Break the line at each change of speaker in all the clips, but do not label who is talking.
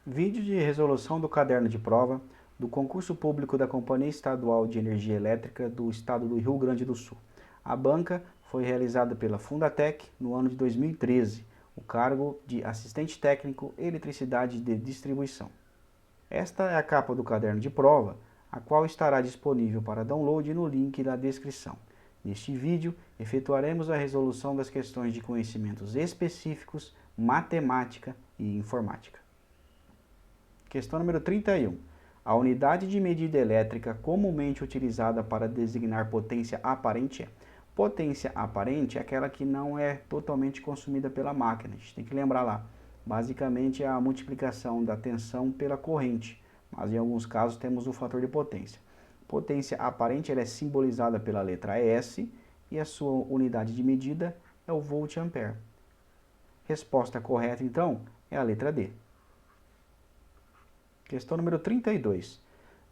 Vídeo de resolução do caderno de prova do concurso público da Companhia Estadual de Energia Elétrica do Estado do Rio Grande do Sul. A banca foi realizada pela Fundatec no ano de 2013, o cargo de Assistente Técnico Eletricidade de Distribuição. Esta é a capa do caderno de prova, a qual estará disponível para download no link da descrição. Neste vídeo, efetuaremos a resolução das questões de conhecimentos específicos, matemática e informática. Questão número 31. A unidade de medida elétrica comumente utilizada para designar potência aparente é. Potência aparente é aquela que não é totalmente consumida pela máquina. A gente tem que lembrar lá. Basicamente é a multiplicação da tensão pela corrente, mas em alguns casos temos o fator de potência. Potência aparente ela é simbolizada pela letra S e a sua unidade de medida é o volt-ampere. Resposta correta, então, é a letra D. Questão número 32.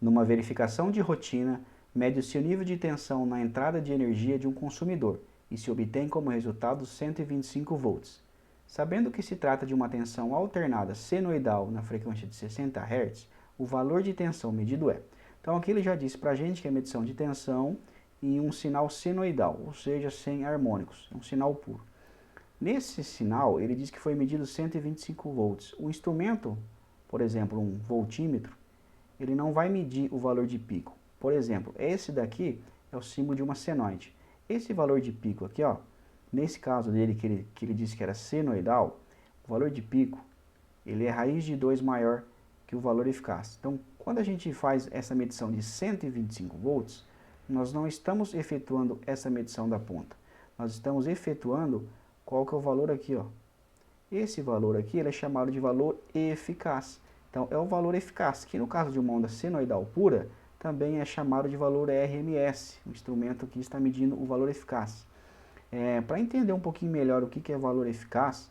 Numa verificação de rotina, mede-se o nível de tensão na entrada de energia de um consumidor e se obtém como resultado 125 volts. Sabendo que se trata de uma tensão alternada senoidal na frequência de 60 Hz, o valor de tensão medido é. Então aqui ele já disse para a gente que é medição de tensão em um sinal senoidal, ou seja, sem harmônicos, é um sinal puro. Nesse sinal, ele diz que foi medido 125 volts. O instrumento, por exemplo, um voltímetro, ele não vai medir o valor de pico. Por exemplo, esse daqui é o símbolo de uma senoide. Esse valor de pico aqui, ó, nesse caso dele que ele disse que era senoidal, o valor de pico, ele é raiz de 2 maior que o valor eficaz. Então, quando a gente faz essa medição de 125 volts, nós não estamos efetuando essa medição da ponta. Nós estamos efetuando qual que é o valor aqui, ó. Esse valor aqui ele é chamado de valor eficaz. Então, é o valor eficaz, que no caso de uma onda senoidal pura, também é chamado de valor RMS, o instrumento que está medindo o valor eficaz. Para entender um pouquinho melhor o que é valor eficaz,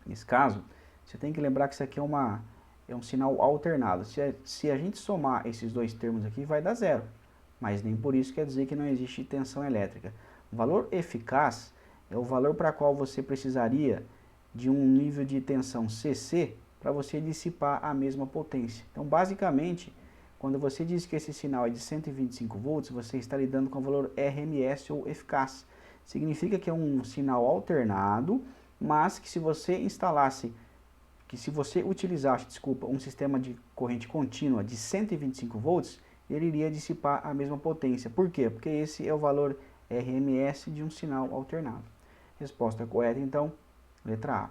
nesse caso, você tem que lembrar que isso aqui é um sinal alternado. Se a gente somar esses dois termos aqui, vai dar zero. Mas nem por isso quer dizer que não existe tensão elétrica. O valor eficaz é o valor para qual você precisaria de um nível de tensão CC para você dissipar a mesma potência. Então, basicamente, quando você diz que esse sinal é de 125 volts, você está lidando com o valor RMS ou eficaz. Significa que é um sinal alternado, mas que se você utilizasse, um sistema de corrente contínua de 125 volts, ele iria dissipar a mesma potência. Por quê? Porque esse é o valor RMS de um sinal alternado. Resposta correta, então, letra A.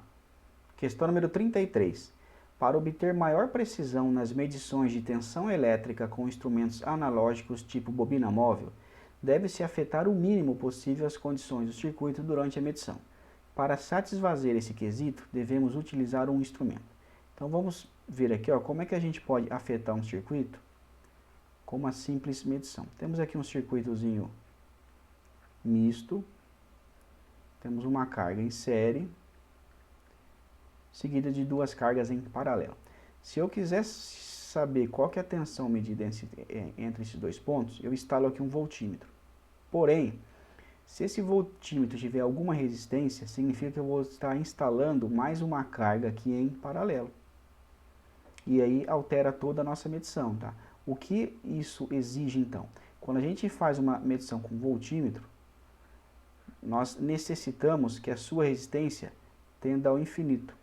Questão número 33. Para obter maior precisão nas medições de tensão elétrica com instrumentos analógicos tipo bobina móvel, deve-se afetar o mínimo possível as condições do circuito durante a medição. Para satisfazer esse quesito, devemos utilizar um instrumento. Então vamos ver aqui, ó, como é que a gente pode afetar um circuito com uma simples medição. Temos aqui um circuitozinho misto, temos uma carga em série, seguida de duas cargas em paralelo. Se eu quiser saber qual que é a tensão medida entre esses dois pontos, eu instalo aqui um voltímetro. Porém, se esse voltímetro tiver alguma resistência, significa que eu vou estar instalando mais uma carga aqui em paralelo. E aí altera toda a nossa medição, tá? O que isso exige então? Quando a gente faz uma medição com voltímetro, nós necessitamos que a sua resistência tenda ao infinito.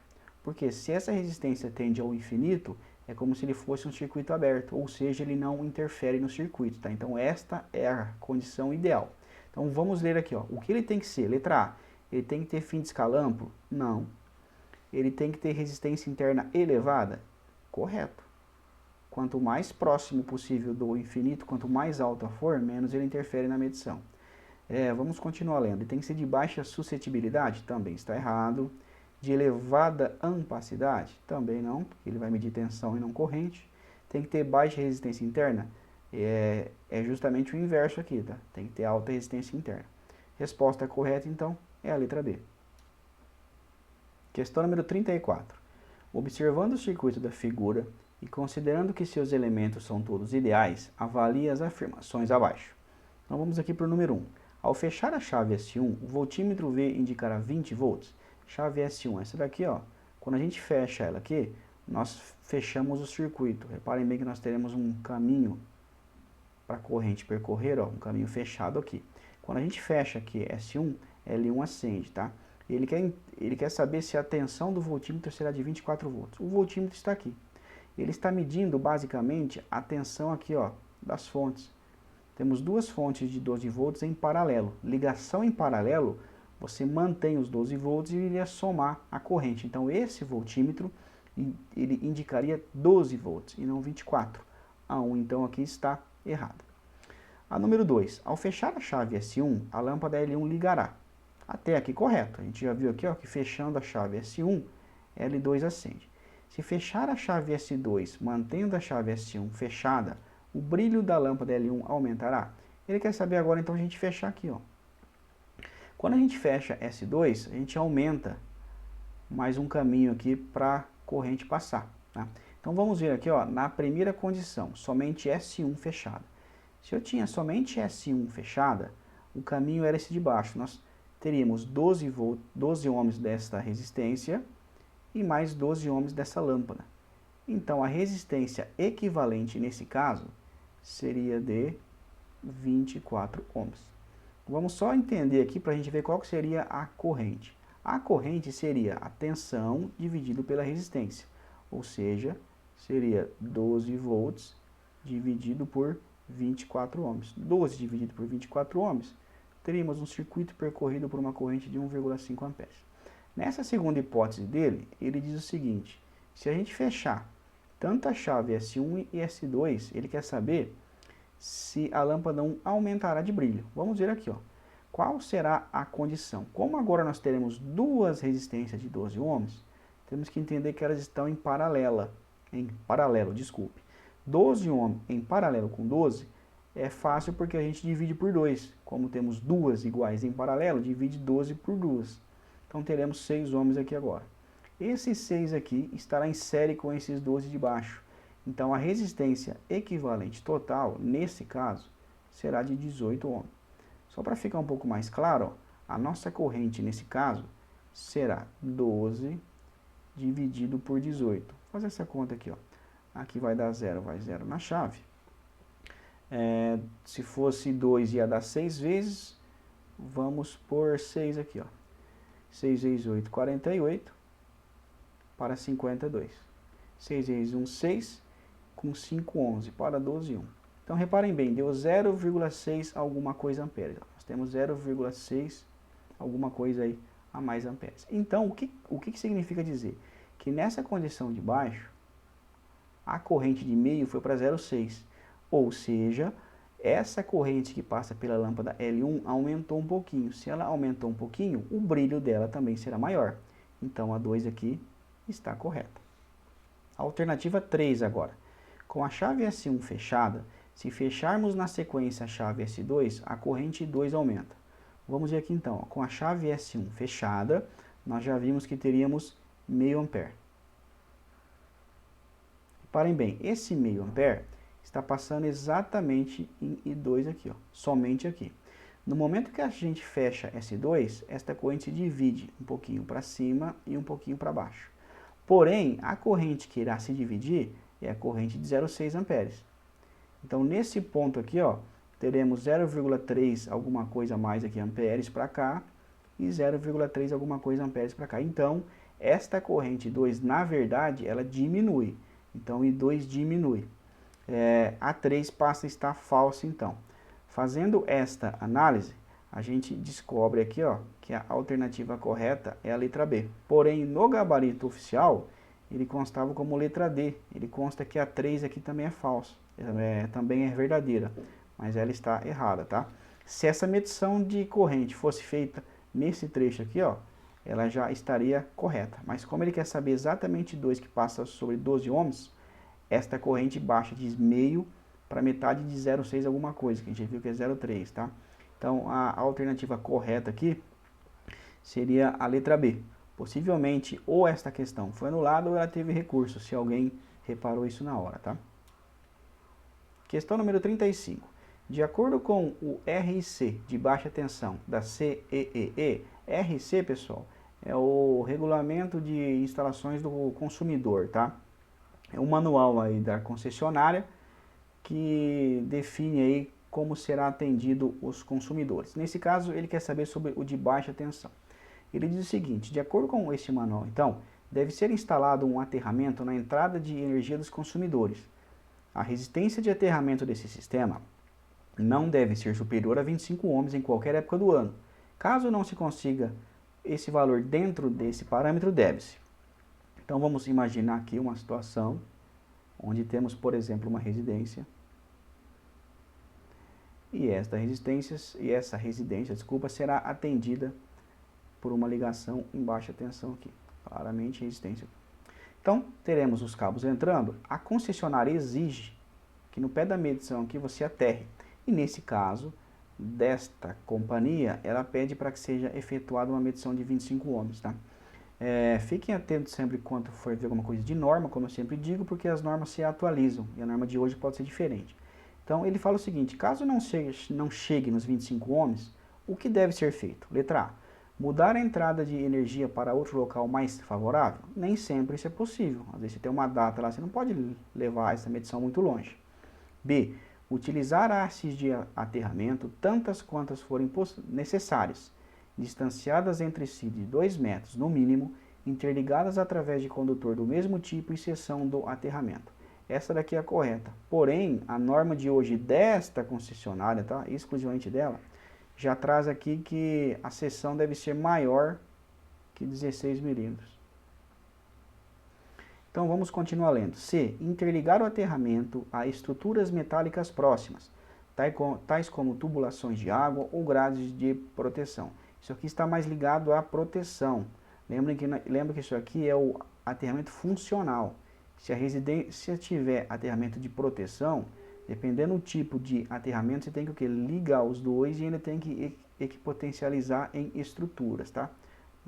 Porque se essa resistência tende ao infinito, é como se ele fosse um circuito aberto, ou seja, ele não interfere no circuito, tá? Então esta é a condição ideal. Então vamos ler aqui, ó. O que ele tem que ser? Letra A, ele tem que ter fim de escala amplo? Não. Ele tem que ter resistência interna elevada? Correto. Quanto mais próximo possível do infinito, quanto mais alta for, menos ele interfere na medição. Vamos continuar lendo. Ele tem que ser de baixa suscetibilidade? Também está errado. De elevada ampacidade? Também não, porque ele vai medir tensão e não corrente. Tem que ter baixa resistência interna? É justamente o inverso aqui, tá? Tem que ter alta resistência interna. Resposta correta, então, é a letra B. Questão número 34. Observando o circuito da figura e considerando que seus elementos são todos ideais, avalie as afirmações abaixo. Então vamos aqui para o número 1. Ao fechar a chave S1, o voltímetro V indicará 20 volts. Chave S1, essa daqui, ó, quando a gente fecha ela aqui, nós fechamos o circuito. Reparem bem que nós teremos um caminho para a corrente percorrer, ó, um caminho fechado aqui. Quando a gente fecha aqui S1, L1 acende, tá? Ele quer saber se a tensão do voltímetro será de 24 volts. O voltímetro está aqui. Ele está medindo basicamente a tensão aqui, ó, das fontes. Temos duas fontes de 12 volts em paralelo. Ligação em paralelo, você mantém os 12 volts e iria somar a corrente. Então esse voltímetro, ele indicaria 12 volts e não 24. A 1 então aqui está errada. A número 2, ao fechar a chave S1, a lâmpada L1 ligará. Até aqui correto. A gente já viu aqui, ó, que fechando a chave S1, L2 acende. Se fechar a chave S2, mantendo a chave S1 fechada, o brilho da lâmpada L1 aumentará? Ele quer saber agora, então, a gente fechar aqui, ó. Quando a gente fecha S2, a gente aumenta mais um caminho aqui para a corrente passar, tá? Então vamos ver aqui, ó, na primeira condição, somente S1 fechada. Se eu tinha somente S1 fechada, o caminho era esse de baixo. Nós teríamos 12 ohms desta resistência e mais 12 ohms dessa lâmpada. Então a resistência equivalente nesse caso seria de 24 ohms. Vamos só entender aqui para a gente ver qual que seria a corrente. A corrente seria a tensão dividido pela resistência, ou seja, seria 12 volts dividido por 24 ohms. 12 dividido por 24 ohms, teríamos um circuito percorrido por uma corrente de 1,5 amperes. Nessa segunda hipótese dele, ele diz o seguinte: se a gente fechar tanto a chave S1 e S2, ele quer saber se a lâmpada 1 aumentará de brilho. Vamos ver aqui, ó. Qual será a condição? Como agora nós teremos duas resistências de 12 ohms, temos que entender que elas estão em paralelo, desculpe. 12 ohms em paralelo com 12 é fácil porque a gente divide por 2. Como temos duas iguais em paralelo, divide 12 por 2. Então teremos 6 ohms aqui agora. Esse 6 aqui estará em série com esses 12 de baixo. Então a resistência equivalente total, nesse caso, será de 18 ohms. Só para ficar um pouco mais claro, ó, a nossa corrente nesse caso será 12 dividido por 18. Vou fazer essa conta aqui, ó. Aqui vai dar 0, vai 0 na chave. Se fosse 2 ia dar 6 vezes, vamos por 6 aqui, ó. 6 vezes 8, 48, para 52. 6 vezes 1, 6, com 5, 11, para 12, 1. Então reparem bem, deu 0,6 alguma coisa amperes. Nós temos 0,6 alguma coisa aí a mais amperes. Então o que significa dizer? Que nessa condição de baixo, a corrente de meio foi para 0,6. Ou seja, essa corrente que passa pela lâmpada L1 aumentou um pouquinho. Se ela aumentou um pouquinho, o brilho dela também será maior. Então a 2 aqui está correta. Alternativa 3 agora. Com a chave S1 fechada, se fecharmos na sequência a chave S2, a corrente 2 aumenta. Vamos ver aqui então, ó, com a chave S1 fechada, nós já vimos que teríamos meio ampere. Reparem bem, esse meio ampere está passando exatamente em I2 aqui, ó, somente aqui. No momento que a gente fecha S2, esta corrente se divide um pouquinho para cima e um pouquinho para baixo. Porém, a corrente que irá se dividir é a corrente de 0,6 amperes. Então, nesse ponto aqui, ó, teremos 0,3 alguma coisa a mais aqui amperes para cá e 0,3 alguma coisa amperes para cá. Então, esta corrente 2, na verdade, ela diminui. Então, I2 diminui. A 3 passa a estar falsa, então. Fazendo esta análise, a gente descobre aqui, ó, que a alternativa correta é a letra B. Porém, no gabarito oficial, ele constava como letra D. Ele consta que a 3 aqui também é falsa, também é verdadeira, mas ela está errada, tá? Se essa medição de corrente fosse feita nesse trecho aqui, ó, ela já estaria correta. Mas como ele quer saber exatamente 2 que passa sobre 12 ohms, esta corrente baixa de meio para metade de 0,6 alguma coisa, que a gente viu que é 0,3, tá? Então, a alternativa correta aqui seria a letra B. Possivelmente, ou esta questão foi anulada ou ela teve recurso, se alguém reparou isso na hora, tá? Questão número 35. De acordo com o RC de baixa tensão da CEEE, RC, pessoal, é o regulamento de instalações do consumidor, tá? É um manual aí da concessionária que define aí como será atendido os consumidores. Nesse caso, ele quer saber sobre o de baixa tensão. Ele diz o seguinte: de acordo com este manual, então, deve ser instalado um aterramento na entrada de energia dos consumidores. A resistência de aterramento desse sistema não deve ser superior a 25 ohms em qualquer época do ano. Caso não se consiga esse valor dentro desse parâmetro, deve-se. Então vamos imaginar aqui uma situação onde temos, por exemplo, uma residência e essa residência, será atendida por uma ligação em baixa tensão aqui, claramente resistência. Então, teremos os cabos entrando, a concessionária exige que no pé da medição aqui você aterre. E nesse caso, desta companhia, ela pede para que seja efetuada uma medição de 25 ohms, tá? Fiquem atentos sempre quando for ver alguma coisa de norma, como eu sempre digo, porque as normas se atualizam e a norma de hoje pode ser diferente. Então, ele fala o seguinte: caso não chegue nos 25 ohms, o que deve ser feito? Letra A: mudar a entrada de energia para outro local mais favorável? Nem sempre isso é possível. Às vezes você tem uma data lá, você não pode levar essa medição muito longe. B: utilizar hastes de aterramento tantas quantas forem necessárias, distanciadas entre si de 2 metros no mínimo, interligadas através de condutor do mesmo tipo e seção do aterramento. Essa daqui é a correta. Porém, a norma de hoje desta concessionária, tá? Exclusivamente dela, já traz aqui que a seção deve ser maior que 16 milímetros. Então vamos continuar lendo. C: interligar o aterramento a estruturas metálicas próximas, tais como tubulações de água ou grades de proteção. Isso aqui está mais ligado à proteção. Lembra que isso aqui é o aterramento funcional. Se a residência tiver aterramento de proteção, dependendo do tipo de aterramento, você tem que ligar os dois e ainda tem que equipotencializar em estruturas, tá?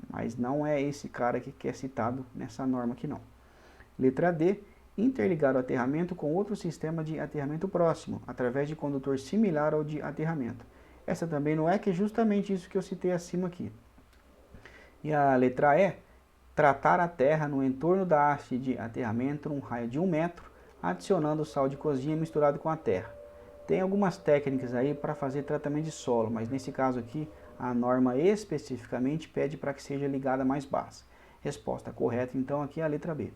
Mas não é esse cara aqui que é citado nessa norma aqui não. Letra D: interligar o aterramento com outro sistema de aterramento próximo, através de condutor similar ao de aterramento. Essa também não é, que é justamente isso que eu citei acima aqui. E a letra E: tratar a terra no entorno da haste de aterramento num raio de 1 metro, adicionando sal de cozinha misturado com a terra. Tem algumas técnicas aí para fazer tratamento de solo, mas nesse caso aqui, a norma especificamente pede para que seja ligada mais baixa. Resposta correta, então, aqui é a letra B.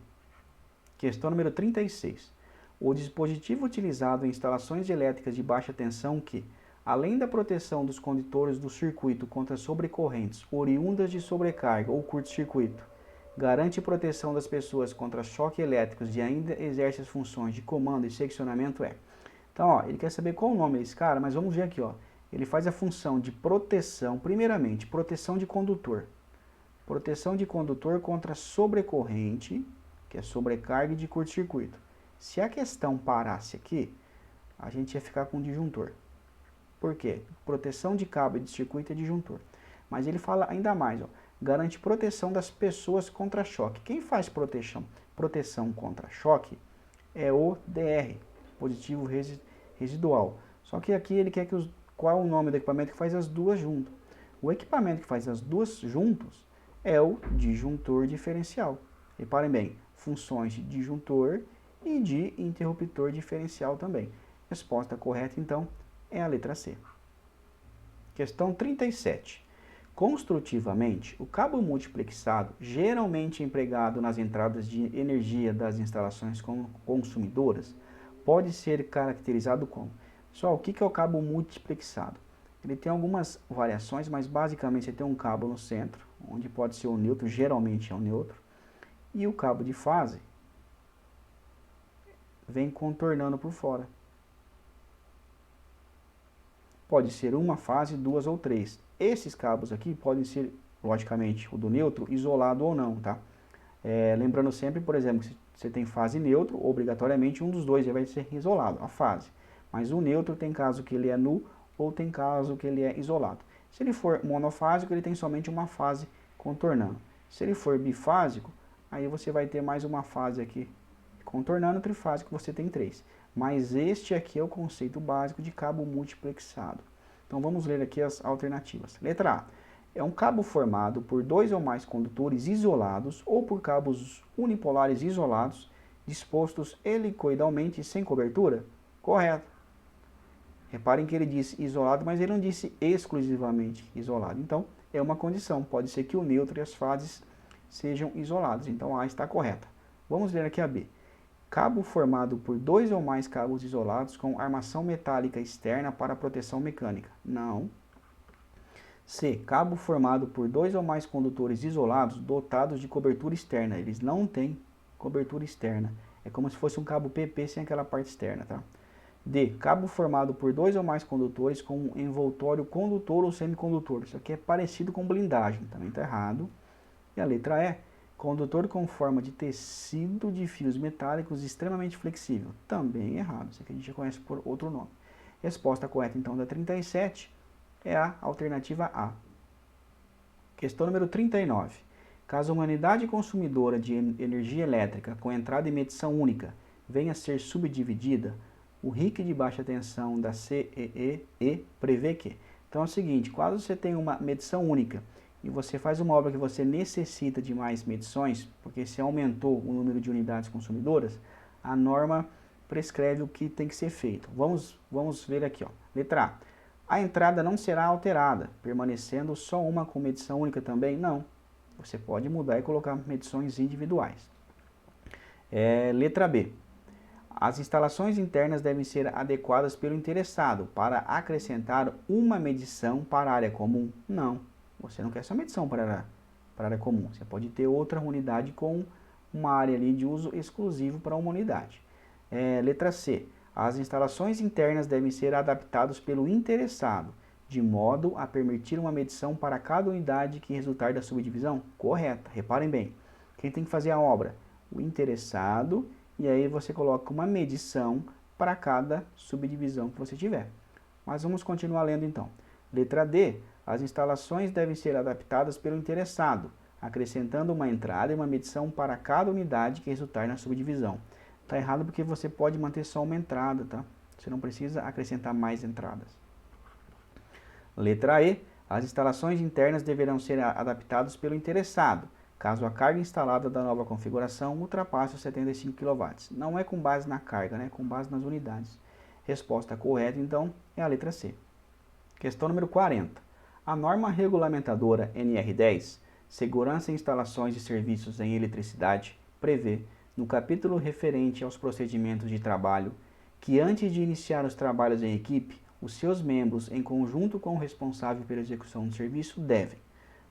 Questão número 36. O dispositivo utilizado em instalações elétricas de baixa tensão que, além da proteção dos condutores do circuito contra sobrecorrentes oriundas de sobrecarga ou curto-circuito, garante proteção das pessoas contra choque elétricos e ainda exerce as funções de comando e seccionamento é. Então, ó, ele quer saber qual o nome desse cara, mas vamos ver aqui, ó. Ele faz a função de proteção, primeiramente, proteção de condutor. Proteção de condutor contra sobrecorrente, que é sobrecarga e de curto-circuito. Se a questão parasse aqui, a gente ia ficar com disjuntor. Por quê? Proteção de cabo e de circuito é disjuntor. Mas ele fala ainda mais, ó. Garante proteção das pessoas contra choque. Quem faz proteção contra choque é o DR, positivo residual. Só que aqui ele quer que qual é o nome do equipamento que faz as duas juntas. O equipamento que faz as duas juntos é o disjuntor diferencial. Reparem bem, funções de disjuntor e de interruptor diferencial também. Resposta correta, então, é a letra C. Questão 37. Construtivamente, o cabo multiplexado, geralmente empregado nas entradas de energia das instalações consumidoras, pode ser caracterizado como... Pessoal, o que é o cabo multiplexado? Ele tem algumas variações, mas basicamente você tem um cabo no centro, onde pode ser o neutro, geralmente é o neutro, e o cabo de fase vem contornando por fora. Pode ser uma fase, duas ou três. Esses cabos aqui podem ser, logicamente, o do neutro, isolado ou não, tá? Lembrando sempre, por exemplo, que se você tem fase neutro, obrigatoriamente um dos dois vai ser isolado, a fase. Mas o neutro tem caso que ele é nu ou tem caso que ele é isolado. Se ele for monofásico, ele tem somente uma fase contornando. Se ele for bifásico, aí você vai ter mais uma fase aqui contornando, trifásico você tem 3. Mas este aqui é o conceito básico de cabo multiplexado. Então vamos ler aqui as alternativas. Letra A. É um cabo formado por 2 ou mais condutores isolados ou por cabos unipolares isolados dispostos helicoidalmente sem cobertura? Correto. Reparem que ele disse isolado, mas ele não disse exclusivamente isolado. Então, é uma condição. Pode ser que o neutro e as fases sejam isolados. Então, A está correta. Vamos ler aqui a B. Cabo formado por 2 ou mais cabos isolados com armação metálica externa para proteção mecânica. Não. C. Cabo formado por 2 ou mais condutores isolados dotados de cobertura externa. Eles não têm cobertura externa. É como se fosse um cabo PP sem aquela parte externa, tá? D. Cabo formado por 2 ou mais condutores com um envoltório condutor ou semicondutor. Isso aqui é parecido com blindagem, também está errado. E a letra E. Condutor com forma de tecido de fios metálicos extremamente flexível. Também errado. Isso aqui a gente já conhece por outro nome. Resposta correta, então, da 37 é a alternativa A. Questão número 39. Caso uma unidade consumidora de energia elétrica com entrada e medição única venha a ser subdividida, o RIC de baixa tensão da CEE prevê que... Então é o seguinte, quando você tem uma medição única e você faz uma obra que você necessita de mais medições, porque se aumentou o número de unidades consumidoras, a norma prescreve o que tem que ser feito. Vamos ver aqui, ó. Letra A. A entrada não será alterada, permanecendo só uma com medição única também? Não. Você pode mudar e colocar medições individuais. Letra B. As instalações internas devem ser adequadas pelo interessado para acrescentar uma medição para a área comum? Não. Você não quer só medição para a área comum. Você pode ter outra unidade com uma área ali de uso exclusivo para uma unidade. Letra C. As instalações internas devem ser adaptadas pelo interessado, de modo a permitir uma medição para cada unidade que resultar da subdivisão? Correta. Reparem bem. Quem tem que fazer a obra? O interessado, e aí você coloca uma medição para cada subdivisão que você tiver. Mas vamos continuar lendo então. Letra D. As instalações devem ser adaptadas pelo interessado, acrescentando uma entrada e uma medição para cada unidade que resultar na subdivisão. Está errado porque você pode manter só uma entrada, tá? Você não precisa acrescentar mais entradas. Letra E. As instalações internas deverão ser adaptadas pelo interessado, caso a carga instalada da nova configuração ultrapasse os 75 kW. Não é com base na carga, né? É com base nas unidades. Resposta correta, então, é a letra C. Questão número 40. A norma regulamentadora NR10, Segurança em Instalações e Serviços em Eletricidade, prevê, no capítulo referente aos procedimentos de trabalho, que antes de iniciar os trabalhos em equipe, os seus membros, em conjunto com o responsável pela execução do serviço, devem.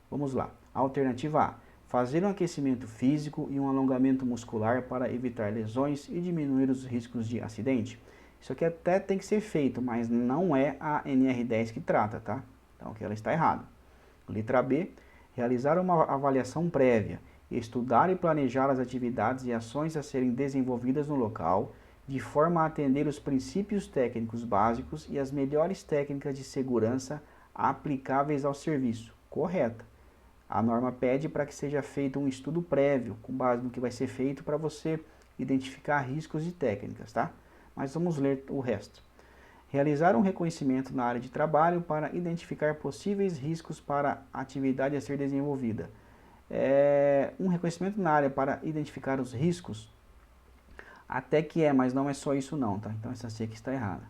Vamos lá. Alternativa A. Fazer um aquecimento físico e um alongamento muscular para evitar lesões e diminuir os riscos de acidente. Isso aqui até tem que ser feito, mas não é a NR10 que trata, tá? Então aqui ela está errada. Letra B. Realizar uma avaliação prévia, estudar e planejar as atividades e ações a serem desenvolvidas no local, de forma a atender os princípios técnicos básicos e as melhores técnicas de segurança aplicáveis ao serviço. Correta. A norma pede para que seja feito um estudo prévio, com base no que vai ser feito, para você identificar riscos e técnicas, tá? Mas vamos ler o resto. Realizar um reconhecimento na área de trabalho para identificar possíveis riscos para a atividade a ser desenvolvida. Um reconhecimento na área para identificar os riscos, até que mas não é só isso não, tá? Então essa C aqui está errada.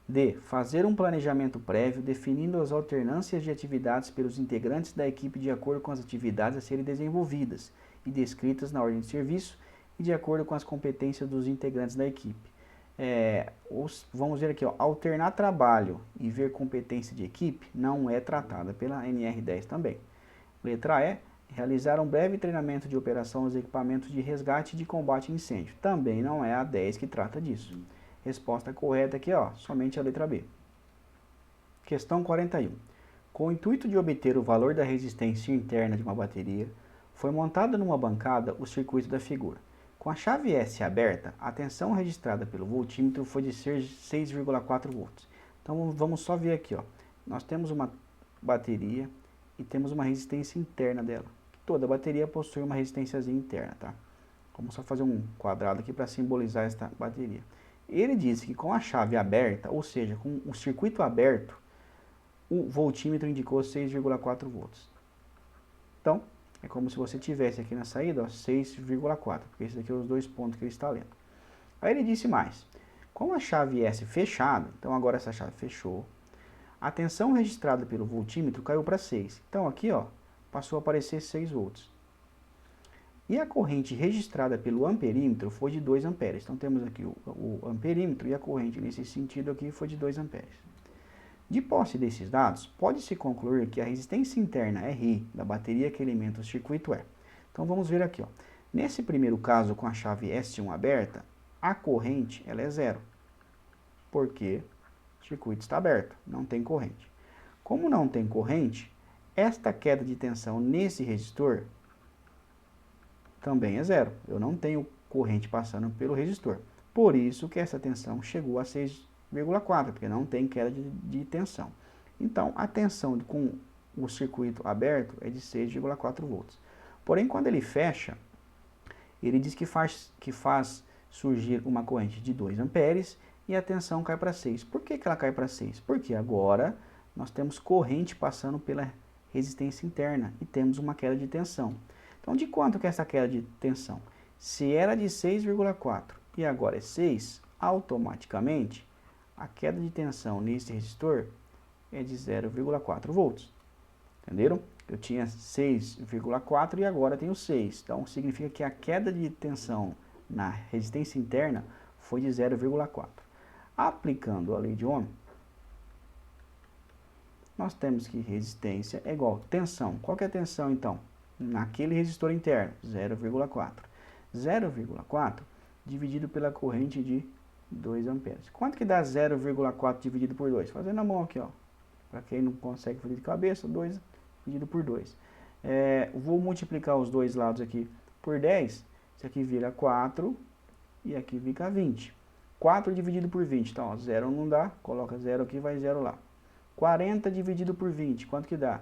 D. Fazer um planejamento prévio definindo as alternâncias de atividades pelos integrantes da equipe de acordo com as atividades a serem desenvolvidas e descritas na ordem de serviço e de acordo com as competências dos integrantes da equipe. Vamos ver aqui, ó, alternar trabalho e ver competência de equipe não é tratada pela NR10 também. Letra E. Realizar um breve treinamento de operação dos equipamentos de resgate e de combate a incêndio. Também não é a 10 que trata disso. Resposta correta aqui, ó, somente a letra B. Questão 41. Com o intuito de obter o valor da resistência interna de uma bateria, foi montada numa bancada o circuito da figura. Com a chave S aberta, a tensão registrada pelo voltímetro foi de 6,4 volts. Então vamos só ver aqui, ó. Nós temos uma bateria e temos uma resistência interna dela. Toda bateria possui uma resistênciazinha interna, tá? Vamos só fazer um quadrado aqui para simbolizar esta bateria. Ele disse que com a chave aberta, ou seja, com o circuito aberto, o voltímetro indicou 6,4 volts. Então, É como se você tivesse aqui na saída, ó, 6,4, porque esses aqui são os dois pontos que ele está lendo. Aí ele disse mais, como a chave S fechada, então agora essa chave fechou, a tensão registrada pelo voltímetro caiu para 6. Então aqui, ó, passou a aparecer 6 volts. E a corrente registrada pelo amperímetro foi de 2 amperes. Então temos aqui o amperímetro e a corrente nesse sentido aqui foi de 2 amperes. De posse desses dados, pode-se concluir que a resistência interna RI da bateria que alimenta o circuito é. Então vamos ver aqui, ó. Nesse primeiro caso com a chave S1 aberta, a corrente ela é zero, porque o circuito está aberto, não tem corrente. Como não tem corrente, esta queda de tensão nesse resistor também é zero. Eu não tenho corrente passando pelo resistor. Por isso que essa tensão chegou a 6,4, porque não tem queda de tensão. Então, a tensão com o circuito aberto é de 6,4 volts. Porém, quando ele fecha, ele diz que faz surgir uma corrente de 2 amperes e a tensão cai para 6. Por que ela cai para 6? Porque agora nós temos corrente passando pela resistência interna e temos uma queda de tensão. Então, de quanto que é essa queda de tensão? Se era de 6,4 e agora é 6, automaticamente a queda de tensão nesse resistor é de 0,4 volts. Entenderam? Eu tinha 6,4 e agora tenho 6. Então, significa que a queda de tensão na resistência interna foi de 0,4. Aplicando a lei de Ohm, nós temos que resistência é igual a tensão. Qual que é a tensão, então? Naquele resistor interno, 0,4. 0,4 dividido pela corrente de 2 amperes. Quanto que dá 0,4 dividido por 2? Fazendo a mão aqui, ó. Para quem não consegue fazer de cabeça, 2 dividido por 2. Vou multiplicar os dois lados aqui por 10. Isso aqui vira 4 e aqui fica 20. 4 dividido por 20. Então, ó, 0 não dá. Coloca 0 aqui, vai 0 lá. 40 dividido por 20. Quanto que dá?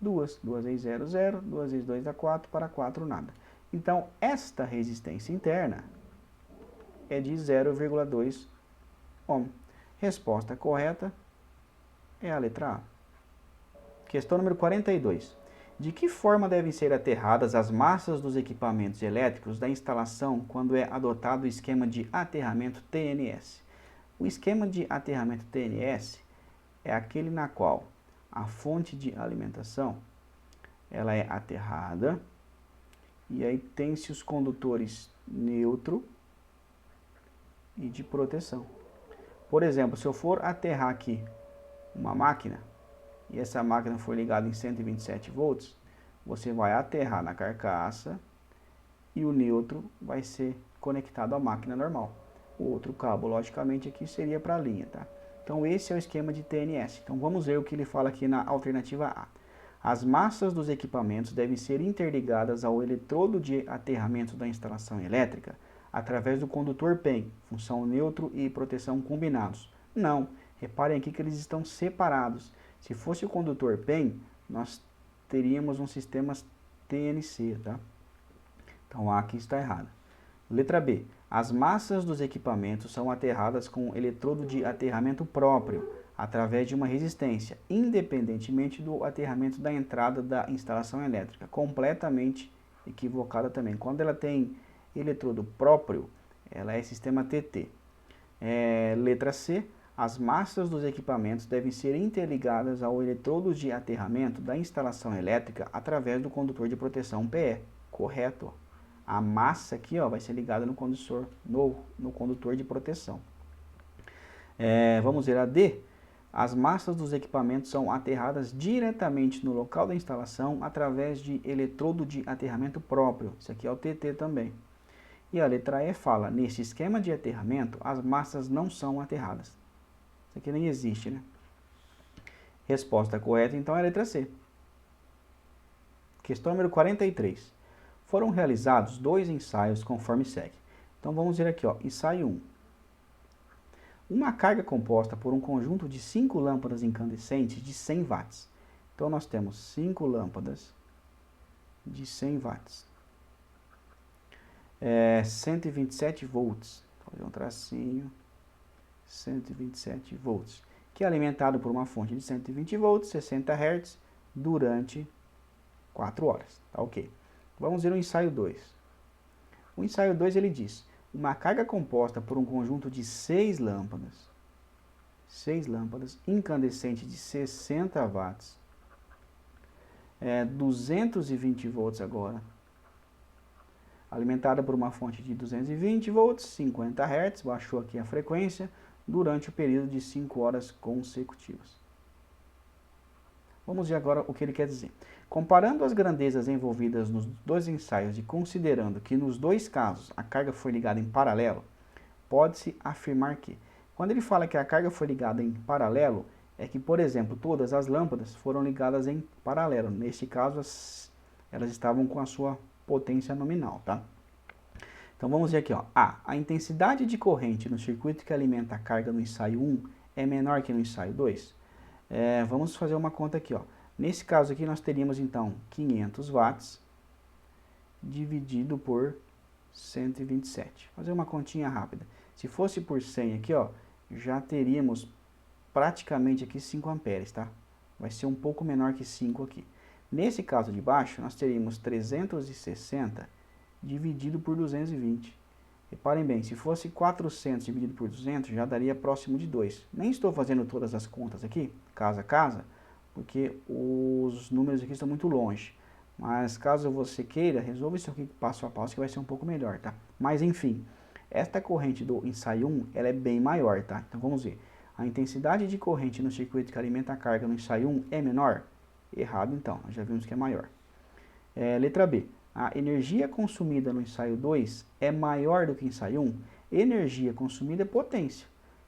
2. 2 vezes 0, 0. 2 vezes 2 dá 4. Para 4, nada. Então, esta resistência interna é de 0,2 ohm. Resposta correta é a letra A. Questão número 42. De que forma devem ser aterradas as massas dos equipamentos elétricos da instalação quando é adotado o esquema de aterramento TNS? O esquema de aterramento TNS é aquele na qual a fonte de alimentação ela é aterrada e aí tem-se os condutores neutro e de proteção. Por exemplo, se eu for aterrar aqui uma máquina e essa máquina for ligada em 127 volts, você vai aterrar na carcaça e o neutro vai ser conectado à máquina normal. O outro cabo, logicamente, aqui seria para a linha, tá? Então esse é o esquema de TNS. Então vamos ver o que ele fala aqui na alternativa A. As massas dos equipamentos devem ser interligadas ao eletrodo de aterramento da instalação elétrica através do condutor PEM, função neutro e proteção combinados. Não, reparem aqui que eles estão separados. Se fosse o condutor PEM, nós teríamos um sistema TNC, tá? Então A aqui está errada. Letra B. As massas dos equipamentos são aterradas com eletrodo de aterramento próprio, através de uma resistência, independentemente do aterramento da entrada da instalação elétrica. Completamente equivocada também. Quando ela tem eletrodo próprio, ela é sistema TT. Letra C. As massas dos equipamentos devem ser interligadas ao eletrodo de aterramento da instalação elétrica através do condutor de proteção PE. Correto. A massa aqui, ó, vai ser ligada no condutor de proteção. Vamos ver a D. As massas dos equipamentos são aterradas diretamente no local da instalação através de eletrodo de aterramento próprio. Isso aqui é o TT também. E a letra E fala, nesse esquema de aterramento, as massas não são aterradas. Isso aqui nem existe, né? Resposta correta, então, é a letra C. Questão número 43. Foram realizados 2 ensaios conforme segue. Então, vamos ver aqui, ó, ensaio 1. Uma carga composta por um conjunto de 5 lâmpadas incandescentes de 100 watts. Então, nós temos 5 lâmpadas de 100 watts. 127 volts. Vou fazer um tracinho. 127 volts. Que é alimentado por uma fonte de 120 volts, 60 Hz, durante 4 horas, tá ok. Vamos ver o ensaio 2. O ensaio 2 ele diz, uma carga composta por um conjunto de 6 lâmpadas incandescente de 60 watts, 220 volts agora, alimentada por uma fonte de 220 volts, 50 Hz, baixou aqui a frequência, durante o período de 5 horas consecutivas. Vamos ver agora o que ele quer dizer. Comparando as grandezas envolvidas nos dois ensaios e considerando que nos dois casos a carga foi ligada em paralelo, pode-se afirmar que, quando ele fala que a carga foi ligada em paralelo, é que, por exemplo, todas as lâmpadas foram ligadas em paralelo. Neste caso, elas estavam com a sua potência nominal, tá? Então vamos ver aqui, ó. A intensidade de corrente no circuito que alimenta a carga no ensaio 1 é menor que no ensaio 2. Vamos fazer uma conta aqui, ó. Nesse caso aqui nós teríamos então 500 watts dividido por 127. Fazer uma continha rápida. Se fosse por 100 aqui, ó, já teríamos praticamente aqui 5 amperes, tá? Vai ser um pouco menor que 5 aqui. Nesse caso de baixo, nós teríamos 360 dividido por 220. Reparem bem, se fosse 400 dividido por 200, já daria próximo de 2. Nem estou fazendo todas as contas aqui, casa a casa, porque os números aqui estão muito longe. Mas caso você queira, resolva isso aqui passo a passo que vai ser um pouco melhor, tá? Mas enfim, esta corrente do ensaio 1, ela é bem maior, tá? Então vamos ver. A intensidade de corrente no circuito que alimenta a carga no ensaio 1 é menor? Errado então, nós já vimos que é maior. Letra B. A energia consumida no ensaio 2 é maior do que no ensaio 1? Energia consumida é potência.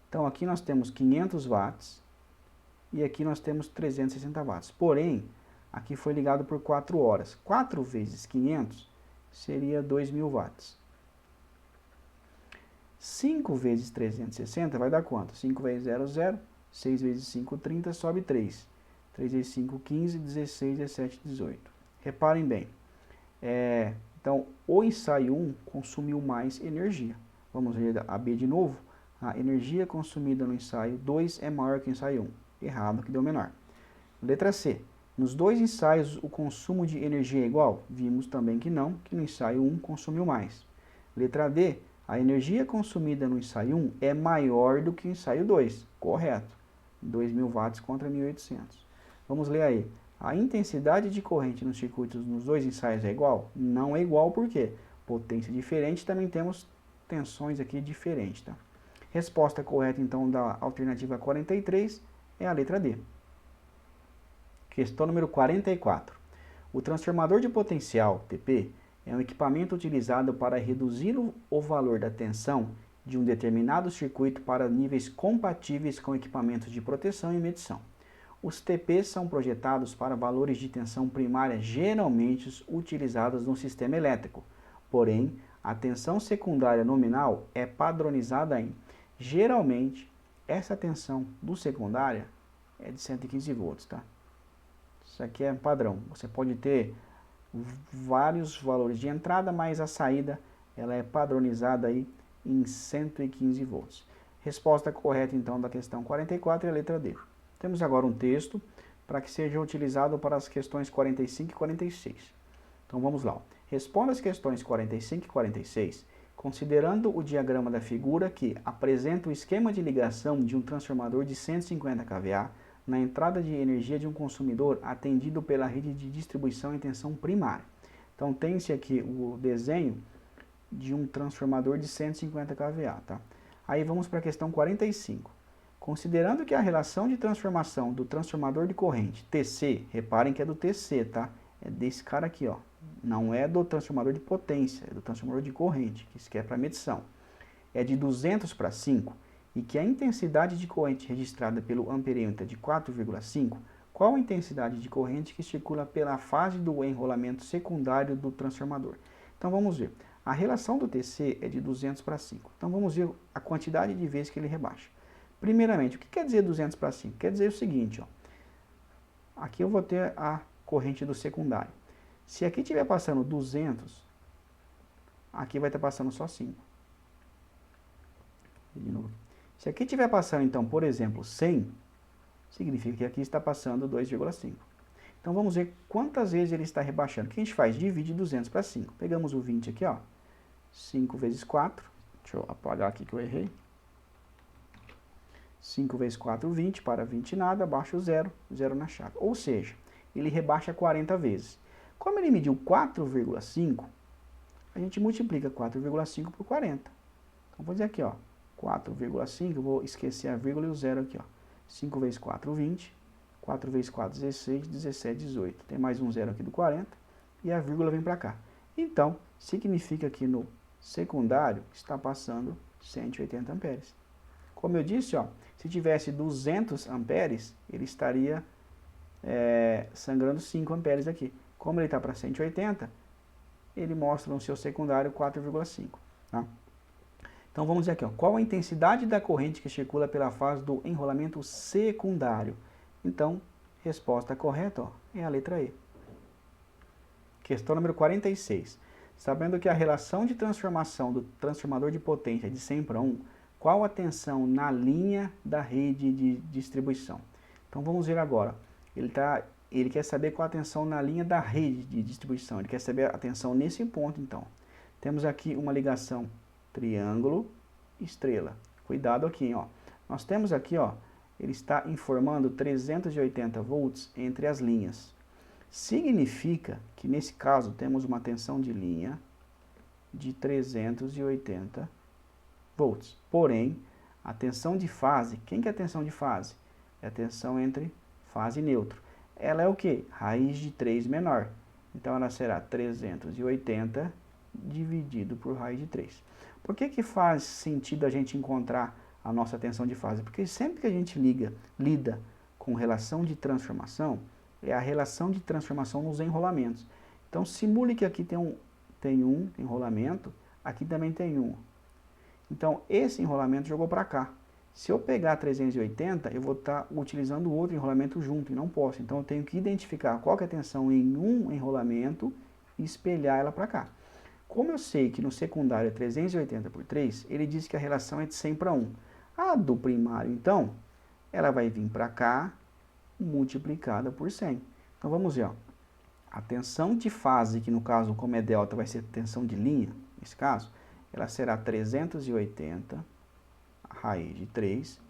Então aqui nós temos 500 watts e aqui nós temos 360 watts. Porém, aqui foi ligado por 4 horas. 4 vezes 500 seria 2.000 watts. 5 vezes 360 vai dar quanto? 5 vezes 0, 0. 6 vezes 5, 30, sobe 3. 3 vezes 5, 15, 16, 17, 18. Reparem bem. Então, o ensaio 1 consumiu mais energia. Vamos ver a B de novo. A energia consumida no ensaio 2 é maior que o ensaio 1. Errado, que deu menor. Letra C. Nos dois ensaios, o consumo de energia é igual? Vimos também que não, que no ensaio 1 consumiu mais. Letra D. A energia consumida no ensaio 1 é maior do que o ensaio 2. Correto. 2.000 watts contra 1.800. Vamos ler aí. A intensidade de corrente nos circuitos nos dois ensaios é igual? Não é igual, por quê? Potência diferente, também temos tensões aqui diferentes, tá? Resposta correta, então, da alternativa 43 é a letra D. Questão número 44. O transformador de potencial, TP, é um equipamento utilizado para reduzir o valor da tensão de um determinado circuito para níveis compatíveis com equipamentos de proteção e medição. Os TPs são projetados para valores de tensão primária geralmente utilizados no sistema elétrico, porém, a tensão secundária nominal é padronizada em, geralmente, essa tensão do secundária é de 115 volts, tá? Isso aqui é padrão. Você pode ter vários valores de entrada, mas a saída ela é padronizada aí em 115 volts. Resposta correta, então, da questão 44 é a letra D. Temos agora um texto para que seja utilizado para as questões 45 e 46. Então vamos lá. Responda as questões 45 e 46, considerando o diagrama da figura que apresenta o esquema de ligação de um transformador de 150 kVA na entrada de energia de um consumidor atendido pela rede de distribuição em tensão primária. Então tem-se aqui o desenho de um transformador de 150 kVA, tá? Aí vamos para a questão 45. Considerando que a relação de transformação do transformador de corrente, TC, reparem que é do TC, tá? É desse cara aqui, ó. Não é do transformador de potência, é do transformador de corrente, que isso aqui é para medição. É de 200 para 5, e que a intensidade de corrente registrada pelo amperímetro é de 4,5, qual a intensidade de corrente que circula pela fase do enrolamento secundário do transformador? Então vamos ver. A relação do TC é de 200 para 5. Então vamos ver a quantidade de vezes que ele rebaixa. Primeiramente, o que quer dizer 200 para 5? Quer dizer o seguinte, ó. Aqui eu vou ter a corrente do secundário. Se aqui estiver passando 200, aqui vai estar passando só 5. De novo. Se aqui estiver passando, então, por exemplo, 100, significa que aqui está passando 2,5. Então vamos ver quantas vezes ele está rebaixando. O que a gente faz? Divide 200 para 5. Pegamos o 20 aqui, ó. 5 vezes 4. Deixa eu apagar aqui que eu errei. 5 vezes 4, 20. Para 20 nada, abaixo o 0. 0 na chave. Ou seja, ele rebaixa 40 vezes. Como ele mediu 4,5, a gente multiplica 4,5 por 40. Então vou dizer aqui, ó. 4,5, eu vou esquecer a vírgula e o 0 aqui, ó. 5 vezes 4, 20. 4 vezes 4, 16, 17, 18. Tem mais um 0 aqui do 40 e a vírgula vem para cá. Então, significa que no secundário está passando 180 amperes. Como eu disse, ó, se tivesse 200 amperes, ele estaria sangrando 5 amperes aqui. Como ele está para 180, ele mostra no seu secundário 4,5. Tá? Então vamos dizer aqui, ó, qual a intensidade da corrente que circula pela fase do enrolamento secundário? Então, resposta correta, ó, é a letra E. Questão número 46. Sabendo que a relação de transformação do transformador de potência é de 100 para 1, qual a tensão na linha da rede de distribuição? Então vamos ver agora. Ele quer saber qual a tensão na linha da rede de distribuição. Ele quer saber a tensão nesse ponto, então. Temos aqui uma ligação triângulo, estrela. Cuidado aqui, ó. Nós temos aqui, ó, ele está informando 380 volts entre as linhas. Significa que nesse caso temos uma tensão de linha de 380 volts. Porém, a tensão de fase, quem que é a tensão de fase? É a tensão entre fase e neutro. Ela é o quê? Raiz de 3 menor. Então ela será 380 dividido por raiz de 3. Por que faz sentido a gente encontrar a nossa tensão de fase? Porque sempre que a gente lida com relação de transformação, é a relação de transformação nos enrolamentos. Então simule que aqui tem um enrolamento, aqui também tem um. Então esse enrolamento jogou para cá. Se eu pegar 380, eu vou estar utilizando o outro enrolamento junto, e não posso. Então eu tenho que identificar qual que é a tensão em um enrolamento e espelhar ela para cá. Como eu sei que no secundário é 380 por 3, ele diz que a relação é de 100 para 1. A do primário, então, ela vai vir para cá, multiplicada por 100. Então vamos ver, ó. A tensão de fase, que no caso, como é delta, vai ser tensão de linha, nesse caso, ela será 380, a raiz de 3,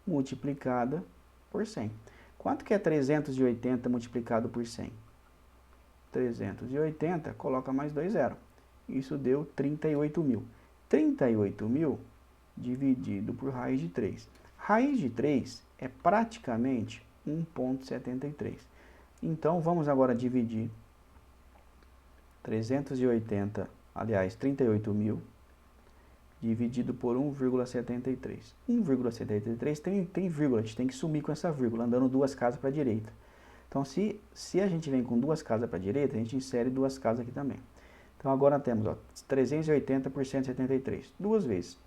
multiplicada por 100. Quanto que é 380 multiplicado por 100? 380, coloca mais 2 zeros. Isso deu 38.000. 38.000 dividido por raiz de 3. Raiz de 3 é praticamente 1,73. Então, vamos agora dividir 380, aliás, 38.000, dividido por 1,73. 1,73 tem vírgula, a gente tem que sumir com essa vírgula, andando 2 casas para a direita. Então, se a gente vem com 2 casas para a direita, a gente insere 2 casas aqui também. Então, agora temos, ó, 380 por 173, 2 vezes.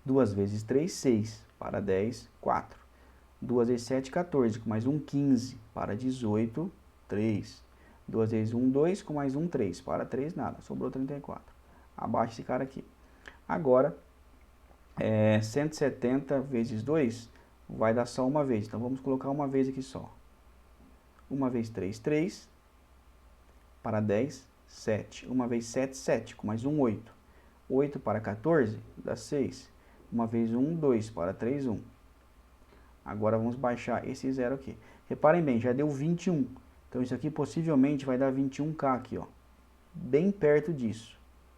2 vezes 3, 6, para 10, 4. 2 vezes 7, 14, com mais um, 15, para 18, 3. 2 vezes 1, 2, com mais um, 3, para 3, nada, sobrou 34. Abaixa esse cara aqui. Agora, 170 vezes 2 vai dar só uma vez, então vamos colocar uma vez aqui só. 1 vezes 3, 3, para 10, 7. 1 vezes 7, 7, com mais um, 8. 8 para 14, dá 6. 1 vezes 1, 2, para 3, 1. Agora vamos baixar esse zero aqui. Reparem bem, já deu 21. Então isso aqui possivelmente vai dar 21K aqui, ó. Bem perto disso.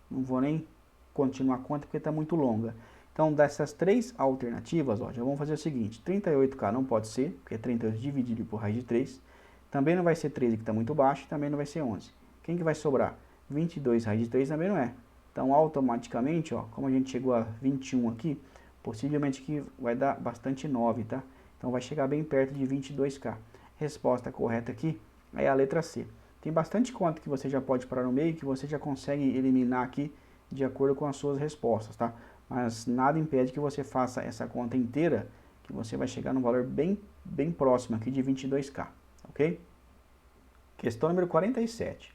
Não vou nem continuar a conta porque está muito longa. Então dessas 3 alternativas, ó, já vamos fazer o seguinte. 38K não pode ser, porque é 38 dividido por raiz de 3. Também não vai ser 13, que está muito baixo, e também não vai ser 11. Quem que vai sobrar? 22 raiz de 3 também não é. Então, automaticamente, ó, como a gente chegou a 21 aqui, possivelmente que vai dar bastante 9, tá? Então, vai chegar bem perto de 22K. Resposta correta aqui é a letra C. Tem bastante conta que você já pode parar no meio, que você já consegue eliminar aqui de acordo com as suas respostas, tá? Mas nada impede que você faça essa conta inteira, que você vai chegar num valor bem próximo aqui de 22K, ok? Questão número 47.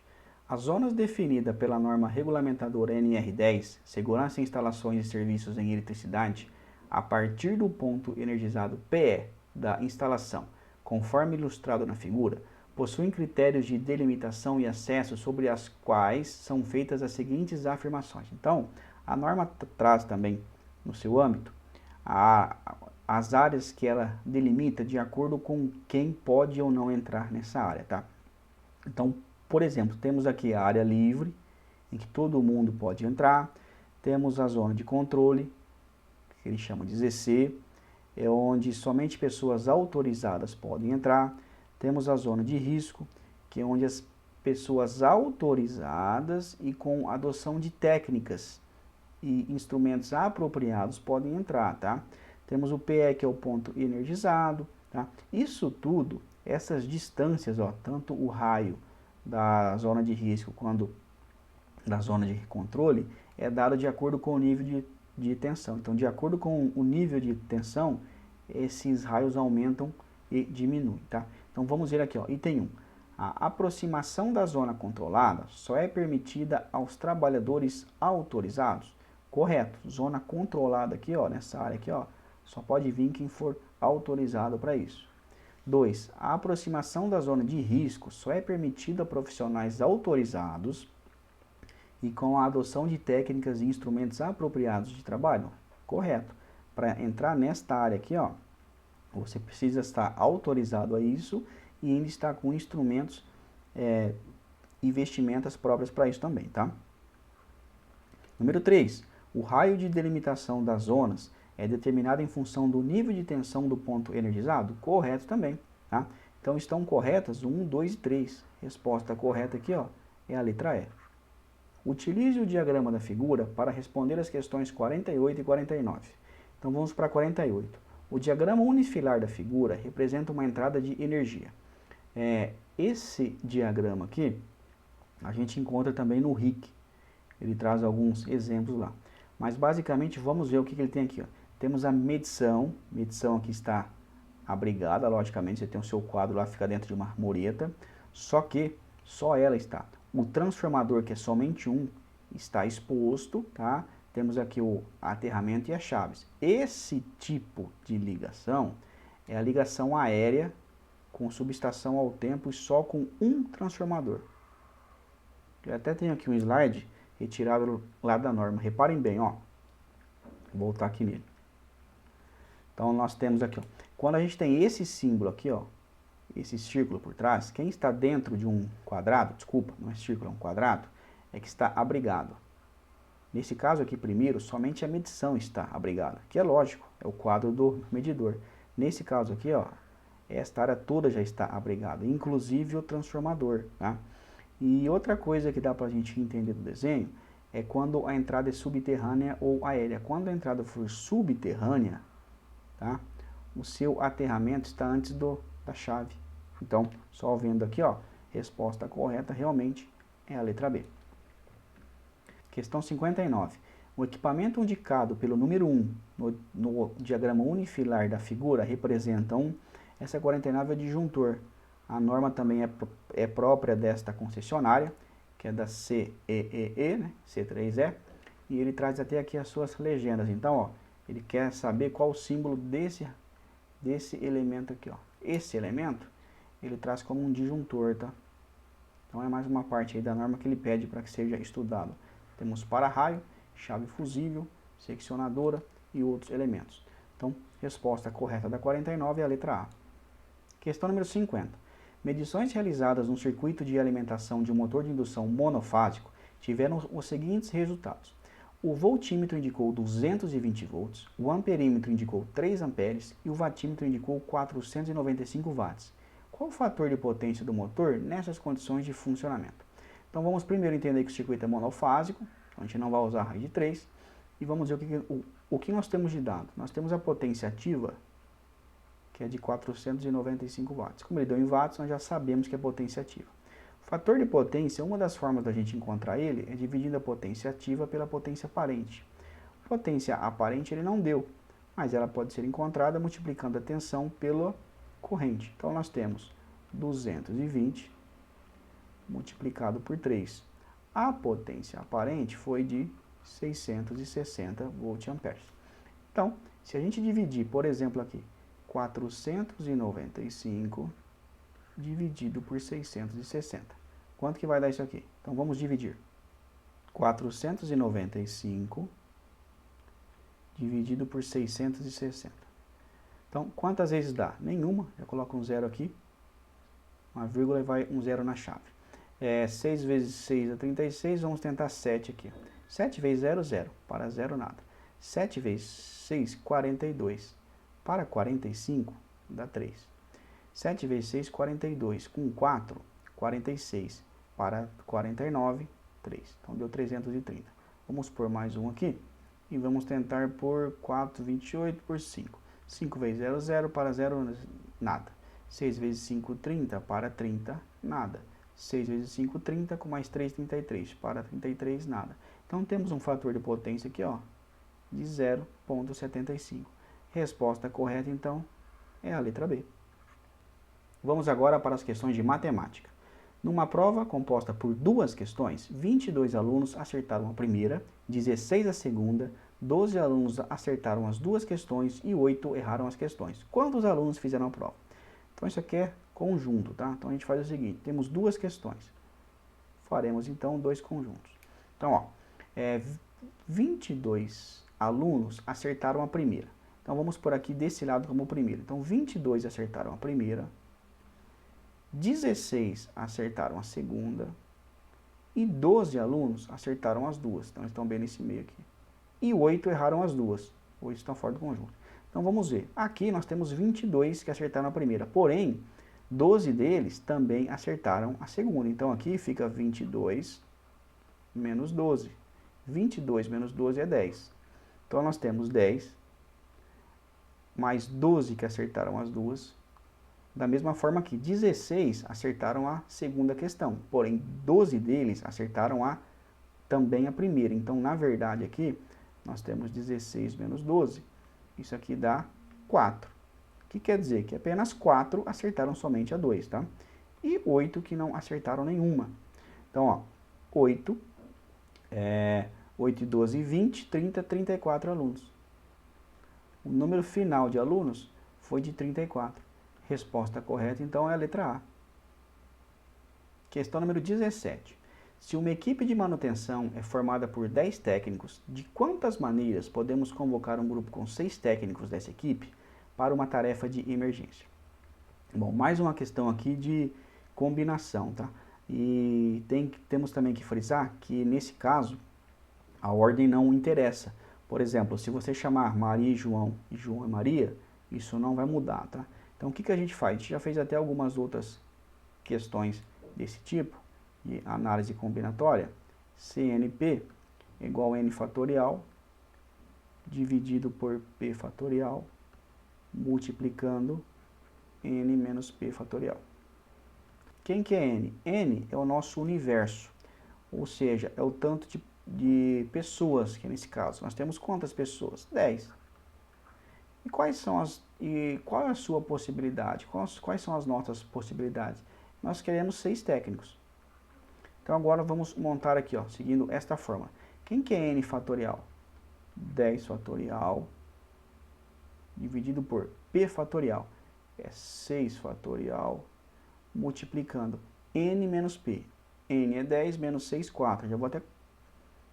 As zonas definidas pela norma regulamentadora NR10, Segurança em Instalações e Serviços em Eletricidade, a partir do ponto energizado PE da instalação, conforme ilustrado na figura, possuem critérios de delimitação e acesso sobre as quais são feitas as seguintes afirmações. Então, a norma traz também, no seu âmbito, as áreas que ela delimita de acordo com quem pode ou não entrar nessa área, tá? Então, por exemplo, temos aqui a área livre, em que todo mundo pode entrar. Temos a zona de controle, que eles chamam de ZC, é onde somente pessoas autorizadas podem entrar. Temos a zona de risco, que é onde as pessoas autorizadas e com adoção de técnicas e instrumentos apropriados podem entrar, tá? Temos o PE, que é o ponto energizado, tá? Isso tudo, essas distâncias, ó, tanto o raio da zona de risco quanto da zona de controle, é dado de acordo com o nível de tensão. Então, de acordo com o nível de tensão, esses raios aumentam e diminuem, tá? Então, vamos ver aqui, ó, item 1. A aproximação da zona controlada só é permitida aos trabalhadores autorizados? Correto. Zona controlada aqui, ó, nessa área aqui, ó, só pode vir quem for autorizado para isso. 2. A aproximação da zona de risco só é permitida a profissionais autorizados e com a adoção de técnicas e instrumentos apropriados de trabalho? Correto. Para entrar nesta área aqui, ó, você precisa estar autorizado a isso e ainda estar com instrumentos e vestimentas próprias para isso também, tá? Número 3. O raio de delimitação das zonas é determinado em função do nível de tensão do ponto energizado? Correto também, tá? Então estão corretas 1, 2 e 3. Resposta correta aqui, ó, é a letra E. Utilize o diagrama da figura para responder as questões 48 e 49. Então vamos para 48. O diagrama unifilar da figura representa uma entrada de energia. Esse diagrama aqui, a gente encontra também no RIC. Ele traz alguns exemplos lá. Mas basicamente vamos ver o que ele tem aqui, ó. Temos a medição aqui está abrigada, logicamente você tem o seu quadro lá, fica dentro de uma mureta, só que só ela está. O transformador, que é somente um, está exposto, tá? Temos aqui o aterramento e as chaves. Esse tipo de ligação é a ligação aérea com subestação ao tempo e só com um transformador. Eu até tenho aqui um slide retirado lá da norma. Reparem bem, ó. Vou voltar aqui nele. Então nós temos aqui, ó, quando a gente tem esse símbolo aqui, ó, esse círculo por trás, quem está dentro de um quadrado, desculpa, não é círculo, é um quadrado, é que está abrigado. Nesse caso aqui primeiro, somente a medição está abrigada, que é lógico, é o quadro do medidor. Nesse caso aqui, ó, esta área toda já está abrigada, inclusive o transformador, tá? E outra coisa que dá para a gente entender do desenho é quando a entrada é subterrânea ou aérea. Quando a entrada for subterrânea, tá? O seu aterramento está antes da chave. Então, só vendo aqui, ó, resposta correta realmente é a letra B. Questão 59. O equipamento indicado pelo número 1 no diagrama unifilar da figura representa essa 49 é o disjuntor. A norma também é própria desta concessionária, que é da CEEE, né? C3E, e ele traz até aqui as suas legendas. Então, ó, ele quer saber qual o símbolo desse elemento aqui, ó. Esse elemento, ele traz como um disjuntor, tá? Então é mais uma parte aí da norma que ele pede para que seja estudado. Temos para-raio, chave fusível, seccionadora e outros elementos. Então, resposta correta da 49 é a letra A. Questão número 50. Medições realizadas no circuito de alimentação de um motor de indução monofásico tiveram os seguintes resultados. O voltímetro indicou 220 volts, o amperímetro indicou 3 amperes e o watímetro indicou 495 watts. Qual o fator de potência do motor nessas condições de funcionamento? Então vamos primeiro entender que o circuito é monofásico, então a gente não vai usar a raiz de 3, e vamos ver o que nós temos de dado. Nós temos a potência ativa, que é de 495 watts. Como ele deu em watts, nós já sabemos que é potência ativa. O fator de potência, uma das formas da gente encontrar ele é dividindo a potência ativa pela potência aparente. Potência aparente ele não deu, mas ela pode ser encontrada multiplicando a tensão pela corrente. Então nós temos 220 multiplicado por 3. A potência aparente foi de 660 voltamperes. Então, se a gente dividir, por exemplo, aqui, 495 dividido por 660. Quanto que vai dar isso aqui? Então vamos dividir. 495 dividido por 660. Então, quantas vezes dá? Nenhuma. Eu coloco um zero aqui, uma vírgula e vai um zero na chave. 6 vezes 6 é 36, vamos tentar 7 aqui. 7 vezes 0, 0. Para 0, nada. 7 vezes 6, 42. Para 45, dá 3. 7 vezes 6, 42. Com 4, 46. Para 49, 3. Então, deu 330. Vamos pôr mais um aqui. E vamos tentar por 4, 28 por 5. 5 vezes 0, 0. Para 0, nada. 6 vezes 5, 30. Para 30, nada. 6 vezes 5, 30. Com mais 3, 33. Para 33, nada. Então, temos um fator de potência aqui, ó, de 0,75. Resposta correta, então, é a letra B. Vamos agora para as questões de matemática. Numa prova composta por 2 questões, 22 alunos acertaram a primeira, 16 a segunda, 12 alunos acertaram as 2 questões e 8 erraram as questões. Quantos alunos fizeram a prova? Então isso aqui é conjunto, tá? Então a gente faz o seguinte, temos 2 questões. Faremos então 2 conjuntos. Então, ó, 22 alunos acertaram a primeira. Então vamos por aqui desse lado como primeiro. Então 22 acertaram a primeira, 16 acertaram a segunda e 12 alunos acertaram as duas. Então, eles estão bem nesse meio aqui. E 8 erraram as duas. 8 estão fora do conjunto. Então, vamos ver. Aqui nós temos 22 que acertaram a primeira. Porém, 12 deles também acertaram a segunda. Então, aqui fica 22 menos 12. 22 menos 12 é 10. Então, nós temos 10 mais 12 que acertaram as duas. Da mesma forma que 16 acertaram a segunda questão, porém 12 deles acertaram também a primeira. Então, na verdade, aqui nós temos 16 menos 12. Isso aqui dá 4. O que quer dizer? Que apenas 4 acertaram somente a 2, tá? E 8 que não acertaram nenhuma. Então, ó, 8 e 12, 20, 30, 34 alunos. O número final de alunos foi de 34. Resposta correta, então, é a letra A. Questão número 17. Se uma equipe de manutenção é formada por 10 técnicos, de quantas maneiras podemos convocar um grupo com 6 técnicos dessa equipe para uma tarefa de emergência? Bom, mais uma questão aqui de combinação, tá? E temos também que frisar que, nesse caso, a ordem não interessa. Por exemplo, se você chamar Maria e João e Maria, isso não vai mudar, tá? Então, o que a gente faz? A gente já fez até algumas outras questões desse tipo, de análise combinatória. CNP igual a N fatorial, dividido por P fatorial, multiplicando N menos P fatorial. Quem que é N? N é o nosso universo, ou seja, é o tanto de pessoas, que nesse caso, nós temos quantas pessoas? 10. E qual é a sua possibilidade? Quais são as nossas possibilidades? Nós queremos 6 técnicos. Então agora vamos montar aqui, ó, seguindo esta forma. Quem que é N fatorial? 10 fatorial dividido por P fatorial. É 6 fatorial multiplicando N menos P. N é 10 menos 6, 4.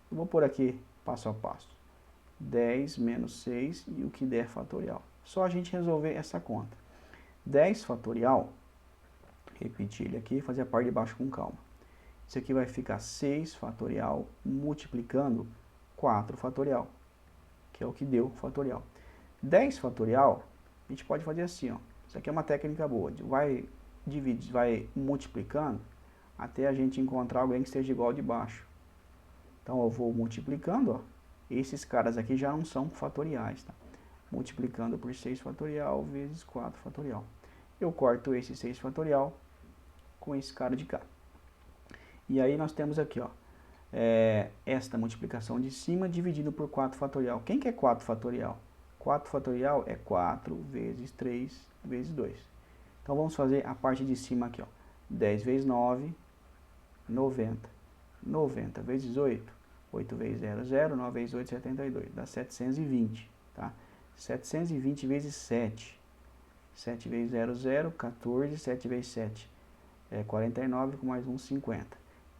Vou pôr aqui passo a passo. 10 menos 6 e o que der fatorial. Só a gente resolver essa conta. 10 fatorial, repetir ele aqui, fazer a parte de baixo com calma. Isso aqui vai ficar 6 fatorial multiplicando 4 fatorial, que é o que deu fatorial. 10 fatorial, a gente pode fazer assim, ó. Isso aqui é uma técnica boa. Vai multiplicando até a gente encontrar alguém que esteja igual de baixo. Então eu vou multiplicando, ó. Esses caras aqui já não são fatoriais, tá? Multiplicando por 6 fatorial vezes 4 fatorial. Eu corto esse 6 fatorial com esse cara de cá. E aí nós temos aqui, ó, esta multiplicação de cima dividido por 4 fatorial. Quem que é 4 fatorial? 4 fatorial é 4 vezes 3 vezes 2. Então vamos fazer a parte de cima aqui, ó. 10 vezes 9, 90. 90 vezes 8. 8 vezes 0, 0, 9 vezes 8, 72, dá 720, tá? 720 vezes 7, 7 vezes 0, 0, 14, 7 vezes 7, é 49 com mais um 50.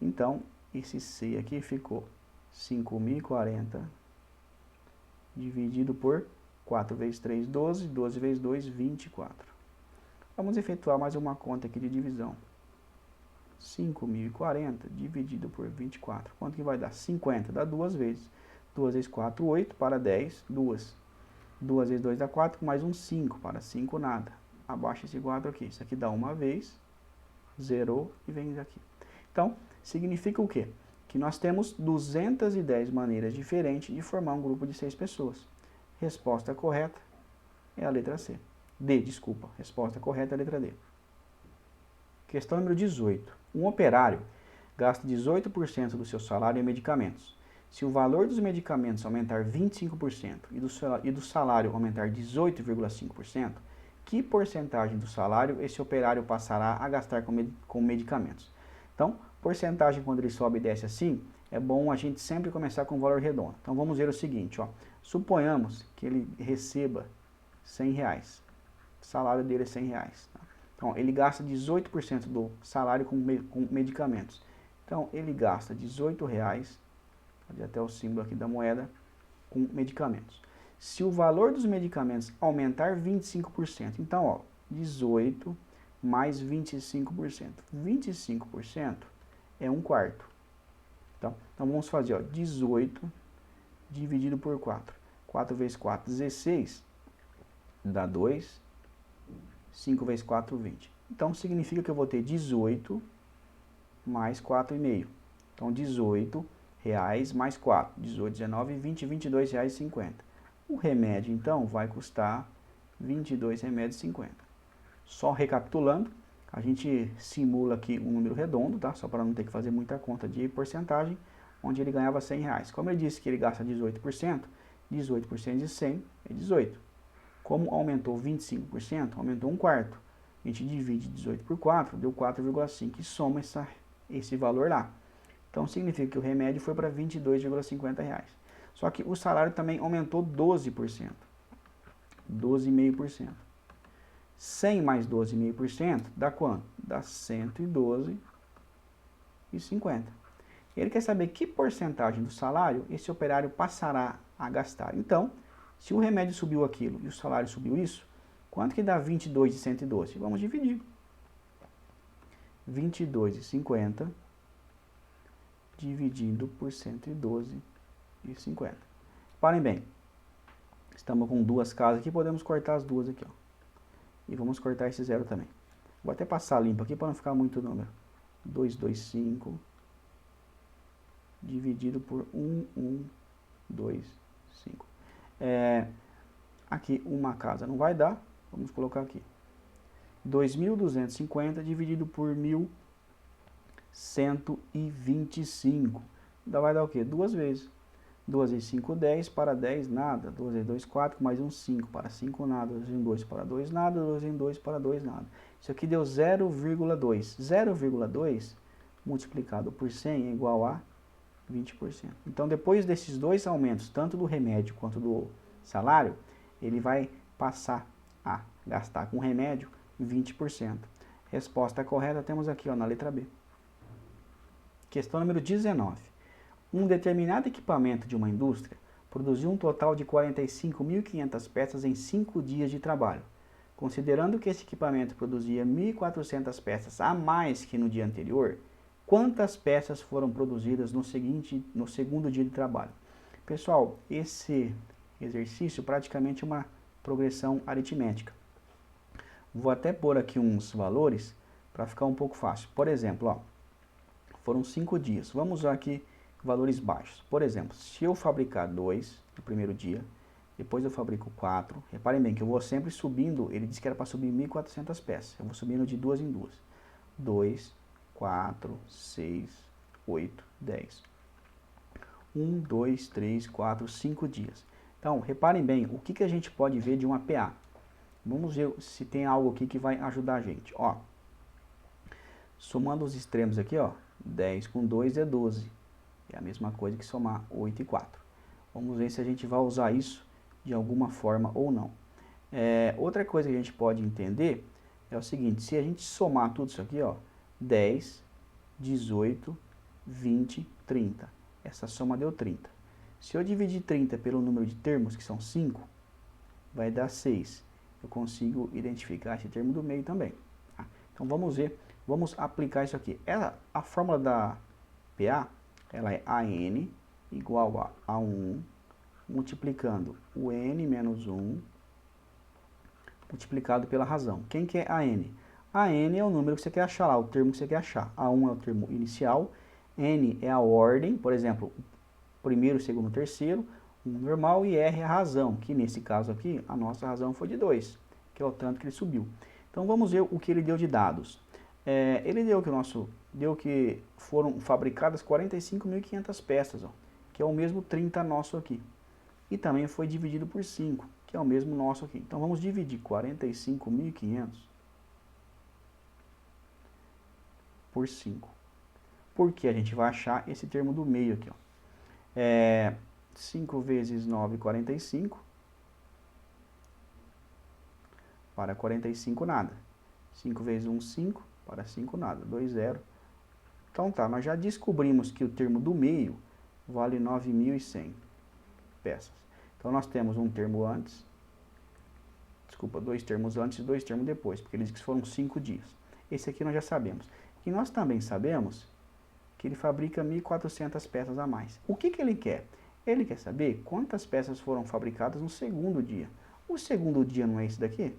Então, esse C aqui ficou 5.040 dividido por 4 vezes 3, 12, 12 vezes 2, 24. Vamos efetuar mais uma conta aqui de divisão. 5.040 dividido por 24. Quanto que vai dar? 50, dá 2 vezes. 2 vezes 4, 8, para 10, 2. 2 vezes 2 dá 4, mais um 5, para 5 nada. Abaixa esse 4 aqui. Isso aqui dá uma vez, zerou e vem aqui. Então, significa o quê? Que nós temos 210 maneiras diferentes de formar um grupo de 6 pessoas. Resposta correta é a letra C. D, desculpa. Resposta correta é a letra D. Questão número 18. Um operário gasta 18% do seu salário em medicamentos. Se o valor dos medicamentos aumentar 25% e do salário aumentar 18,5%, que porcentagem do salário esse operário passará a gastar com medicamentos? Então, porcentagem quando ele sobe e desce assim, é bom a gente sempre começar com um valor redondo. Então, vamos ver o seguinte, ó. Suponhamos que ele receba R$100. O salário dele é R$100. Tá? Então, ele gasta 18% do salário com medicamentos. Então, ele gasta R$18, pode até o símbolo aqui da moeda, com medicamentos. Se o valor dos medicamentos aumentar 25%, então, ó, 18 mais 25%. 25% é 1/4. Então, vamos fazer, ó, 18 dividido por 4. 4 vezes 4, 16, dá 2. 5 vezes 4, 20. Então, significa que eu vou ter 18 mais 4,5. Então, 18 reais mais 4. 18, 19, 20, 22 reais e 50. O remédio, então, vai custar 22 remédios e 50. Só recapitulando, a gente simula aqui um número redondo, tá? Só para não ter que fazer muita conta de porcentagem, onde ele ganhava R$100. Como ele disse que ele gasta 18%, 18% de 100 é 18. Como aumentou 25%, aumentou 1/4. A gente divide 18 por 4, deu 4,5 e soma esse valor lá. Então, significa que o remédio foi para R$22,50. Só que o salário também aumentou 12%. 12,5%. 100 mais 12,5% dá quanto? Dá 112,50. Ele quer saber que porcentagem do salário esse operário passará a gastar. Então, se o remédio subiu aquilo e o salário subiu isso, quanto que dá 22 de 112? Vamos dividir. 22,50 dividido por 112,50. Parem bem. Estamos com duas casas aqui, podemos cortar as duas aqui, ó. E vamos cortar esse zero também. Vou até passar limpo aqui para não ficar muito número. 225 dividido por 1125. Aqui uma casa não vai dar, vamos colocar aqui. 2.250 dividido por 1.125. Vai dar o quê? Duas vezes. 2 vezes 5, 10, para 10, nada. 2 vezes 2, 4, mais um 5, para 5, nada. 2 vezes 2, para 2, nada. 2 vezes 2, para 2, nada. Isso aqui deu 0,2. 0,2 multiplicado por 100 é igual a 20%. Então, depois desses dois aumentos, tanto do remédio quanto do salário, ele vai passar a gastar com remédio 20%. Resposta correta temos aqui, ó, na letra B. Questão número 19. Um determinado equipamento de uma indústria produziu um total de 45.500 peças em 5 dias de trabalho. Considerando que esse equipamento produzia 1.400 peças a mais que no dia anterior, quantas peças foram produzidas no segundo dia de trabalho? Pessoal, esse exercício praticamente é uma progressão aritmética. Vou até pôr aqui uns valores para ficar um pouco fácil. Por exemplo, ó, foram 5 dias. Vamos usar aqui valores baixos. Por exemplo, se eu fabricar 2 no primeiro dia, depois eu fabrico 4. Reparem bem que eu vou sempre subindo, ele disse que era para subir 1.400 peças. Eu vou subindo de 2 em 2. 2, 4, 6, 8, 10. 1, 2, 3, 4, 5 dias. Então, reparem bem, o que a gente pode ver de uma PA? Vamos ver se tem algo aqui que vai ajudar a gente. Ó, somando os extremos aqui, ó, 10 com 2 é 12. É a mesma coisa que somar 8 e 4. Vamos ver se a gente vai usar isso de alguma forma ou não. Outra coisa que a gente pode entender é o seguinte, se a gente somar tudo isso aqui, ó, 10, 18, 20, 30. Essa soma deu 30. Se eu dividir 30 pelo número de termos, que são 5, vai dar 6. Eu consigo identificar esse termo do meio também. Tá? Então vamos ver, vamos aplicar isso aqui. A fórmula da PA, ela é AN igual a A1 multiplicando o N menos 1 multiplicado pela razão. Quem que é AN? AN é o número que você quer achar lá, o termo que você quer achar. A1 é o termo inicial, N é a ordem, por exemplo, primeiro, segundo, terceiro, normal, e R é a razão, que nesse caso aqui, a nossa razão foi de 2, que é o tanto que ele subiu. Então vamos ver o que ele deu de dados. Ele deu que foram fabricadas 45.500 peças, ó, que é o mesmo 30 nosso aqui. E também foi dividido por 5, que é o mesmo nosso aqui. Então vamos dividir 45.500 por 5. Porque a gente vai achar esse termo do meio aqui, ó. 5 vezes 9, 45. Para 45, nada. 5 vezes 1, 5. Para 5, nada. 2, 0. Então tá, nós já descobrimos que o termo do meio vale 9.100 peças. Então nós temos um termo antes, desculpa, 2 termos antes e 2 termos depois, porque ele diz que foram 5 dias. Esse aqui nós já sabemos. E nós também sabemos que ele fabrica 1.400 peças a mais. O que ele quer? Ele quer saber quantas peças foram fabricadas no segundo dia. O segundo dia não é esse daqui?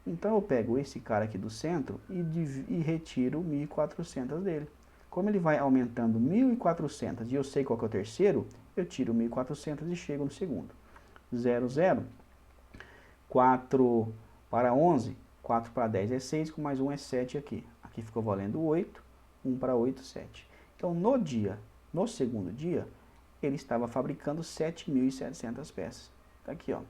Então eu pego esse cara aqui do centro e retiro 1.400 dele. Como ele vai aumentando 1.400 e eu sei qual que é o terceiro, eu tiro 1.400 e chego no segundo. 0, 0. 4 para 11, 4 para 10 é 6, com mais 1 é 7 aqui. Aqui ficou valendo 8, 1 para 8, 7. Então no segundo dia, ele estava fabricando 7.700 peças. Tá aqui, ó.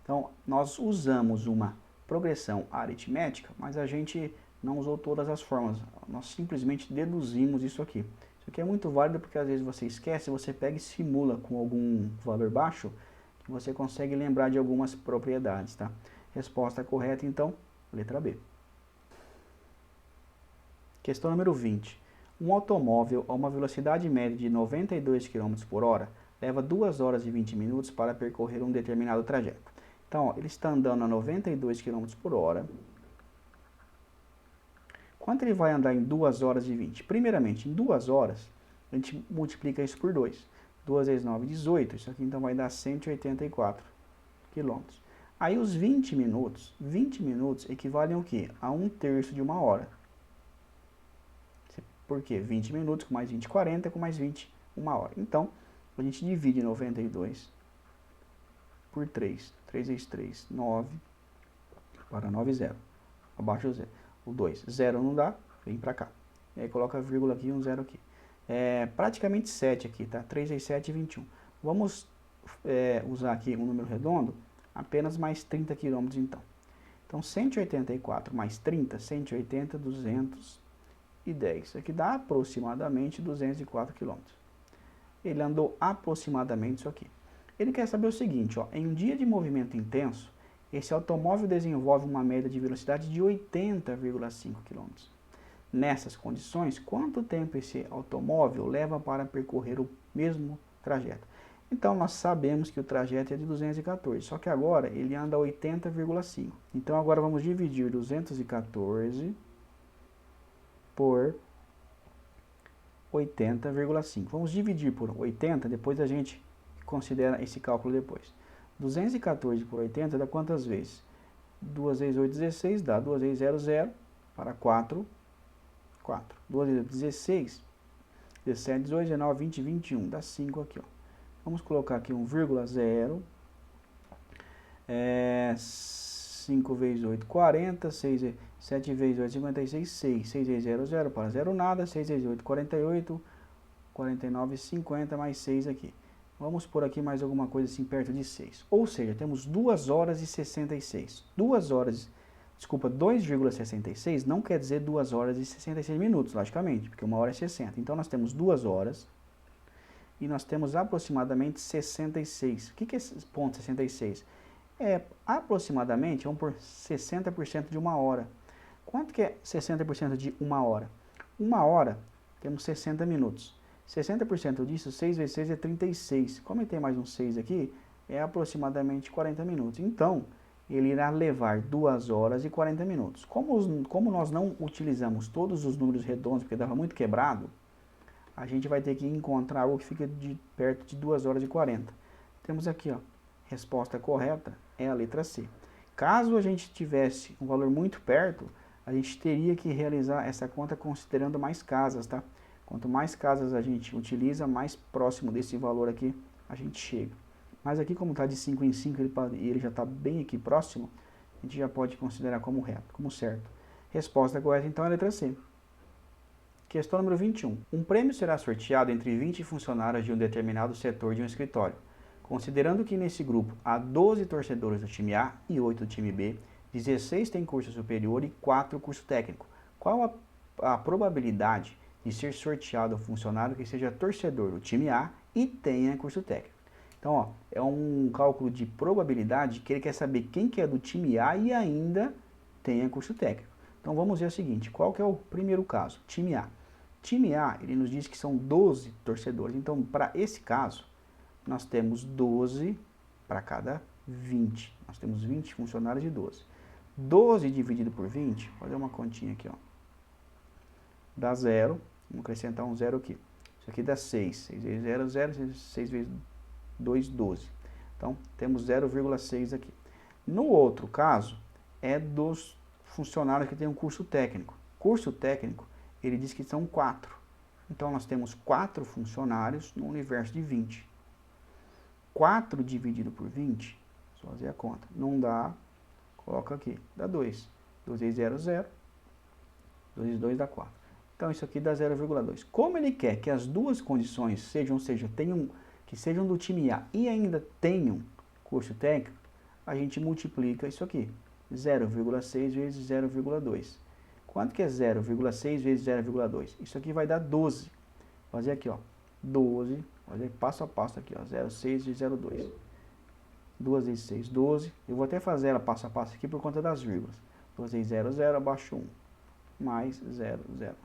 Então nós usamos uma progressão aritmética, mas a gente não usou todas as formas. Nós simplesmente deduzimos isso aqui. Isso aqui é muito válido porque às vezes você esquece, você pega e simula com algum valor baixo, que você consegue lembrar de algumas propriedades, tá? Resposta correta, então, letra B. Questão número 20. Um automóvel a uma velocidade média de 92 km por hora leva 2 horas e 20 minutos para percorrer um determinado trajeto. Então, ó, ele está andando a 92 km por hora. Quanto ele vai andar em 2 horas e 20? Primeiramente, em 2 horas, a gente multiplica isso por 2. 2 vezes 9, 18. Isso aqui então vai dar 184 km. Aí os 20 minutos equivalem ao quê? A 1/3 de uma hora. Por quê? 20 minutos com mais 20, 40, com mais 20, 1 hora. Então, a gente divide 92 por 3. 3 vezes 3, 9. Para 9, 0. Abaixo o 0. O 2. 0 não dá, vem pra cá. E aí coloca a vírgula aqui e um 0 aqui. Praticamente 7 aqui, tá? 3 vezes 7, 21. Vamos usar aqui um número redondo, apenas mais 30 km então. Então, 184 mais 30, 180, 210. Isso aqui dá aproximadamente 204 km. Ele andou aproximadamente isso aqui. Ele quer saber o seguinte, ó, em um dia de movimento intenso, esse automóvel desenvolve uma média de velocidade de 80,5 km. Nessas condições, quanto tempo esse automóvel leva para percorrer o mesmo trajeto? Então, nós sabemos que o trajeto é de 214, só que agora ele anda a 80,5. Então, agora vamos dividir 214 por 80,5. Vamos dividir por 80, depois a gente considera esse cálculo depois. 214 por 80 dá quantas vezes? 2 vezes 8, 16, dá 2 vezes 0, 0, para 4, 4. 2 vezes 16, 17, 18, 19, 20, 21, dá 5 aqui, ó. Vamos colocar aqui 1,0, 5 vezes 8, 40, 7 vezes 8, 56, 6. 6 vezes 0, 0, para 0, nada. 6 vezes 8, 48, 49, 50, mais 6 aqui. Vamos por aqui mais alguma coisa assim perto de 6. Ou seja, temos 2 horas e 66. 2,66 não quer dizer 2 horas e 66 minutos, logicamente, porque 1 hora é 60. Então, nós temos 2 horas e nós temos aproximadamente 66. O que é esse ponto 66? Aproximadamente, vamos por 60% de 1 hora. Quanto que é 60% de 1 hora? 1 hora, temos 60 minutos. 60% disso, 6 vezes 6 é 36. Como tem mais um 6 aqui, é aproximadamente 40 minutos. Então, ele irá levar 2 horas e 40 minutos. Como nós não utilizamos todos os números redondos, porque dava muito quebrado, a gente vai ter que encontrar algo que fica perto de 2 horas e 40. Temos aqui, ó, resposta correta é a letra C. Caso a gente tivesse um valor muito perto, a gente teria que realizar essa conta considerando mais casas, tá? Quanto mais casas a gente utiliza, mais próximo desse valor aqui a gente chega. Mas aqui, como está de 5 em 5 e ele já está bem aqui próximo, a gente já pode considerar como reto, como certo. Resposta correta, então, é a letra C. Questão número 21. Um prêmio será sorteado entre 20 funcionários de um determinado setor de um escritório. Considerando que nesse grupo há 12 torcedores do time A e 8 do time B, 16 têm curso superior e 4 curso técnico. Qual a probabilidade de ser sorteado o funcionário que seja torcedor do time A e tenha curso técnico? Então, ó, é um cálculo de probabilidade que ele quer saber quem que é do time A e ainda tenha curso técnico. Então, vamos ver o seguinte, qual que é o primeiro caso? Time A. Time A, ele nos diz que são 12 torcedores. Então, para esse caso, nós temos 12 para cada 20. Nós temos 20 funcionários de 12. 12 dividido por 20, vou fazer uma continha aqui, ó. Dá 0. Vamos acrescentar um 0 aqui. Isso aqui dá 6. 6 vezes 0, 0. 6 vezes 2, 12. Então, temos 0,6 aqui. No outro caso, é dos funcionários que têm um curso técnico. Curso técnico, ele diz que são 4. Então, nós temos 4 funcionários no universo de 20. 4 dividido por 20, só fazer a conta, não dá, coloca aqui, dá 2. 2 vezes 0, 0. 2 vezes 2 dá 4. Então, isso aqui dá 0,2. Como ele quer que as duas condições sejam do time A e ainda tenham curso técnico, a gente multiplica isso aqui. 0,6 vezes 0,2. Quanto que é 0,6 vezes 0,2? Isso aqui vai dar 12. Vou fazer aqui, ó, 12. Olha, passo a passo aqui, ó, 0,6 e 0,2. 2 vezes 6, 12. Eu vou até fazer ela passo a passo aqui por conta das vírgulas. 2 vezes 0, 0, abaixo 1. Mais 0, 0.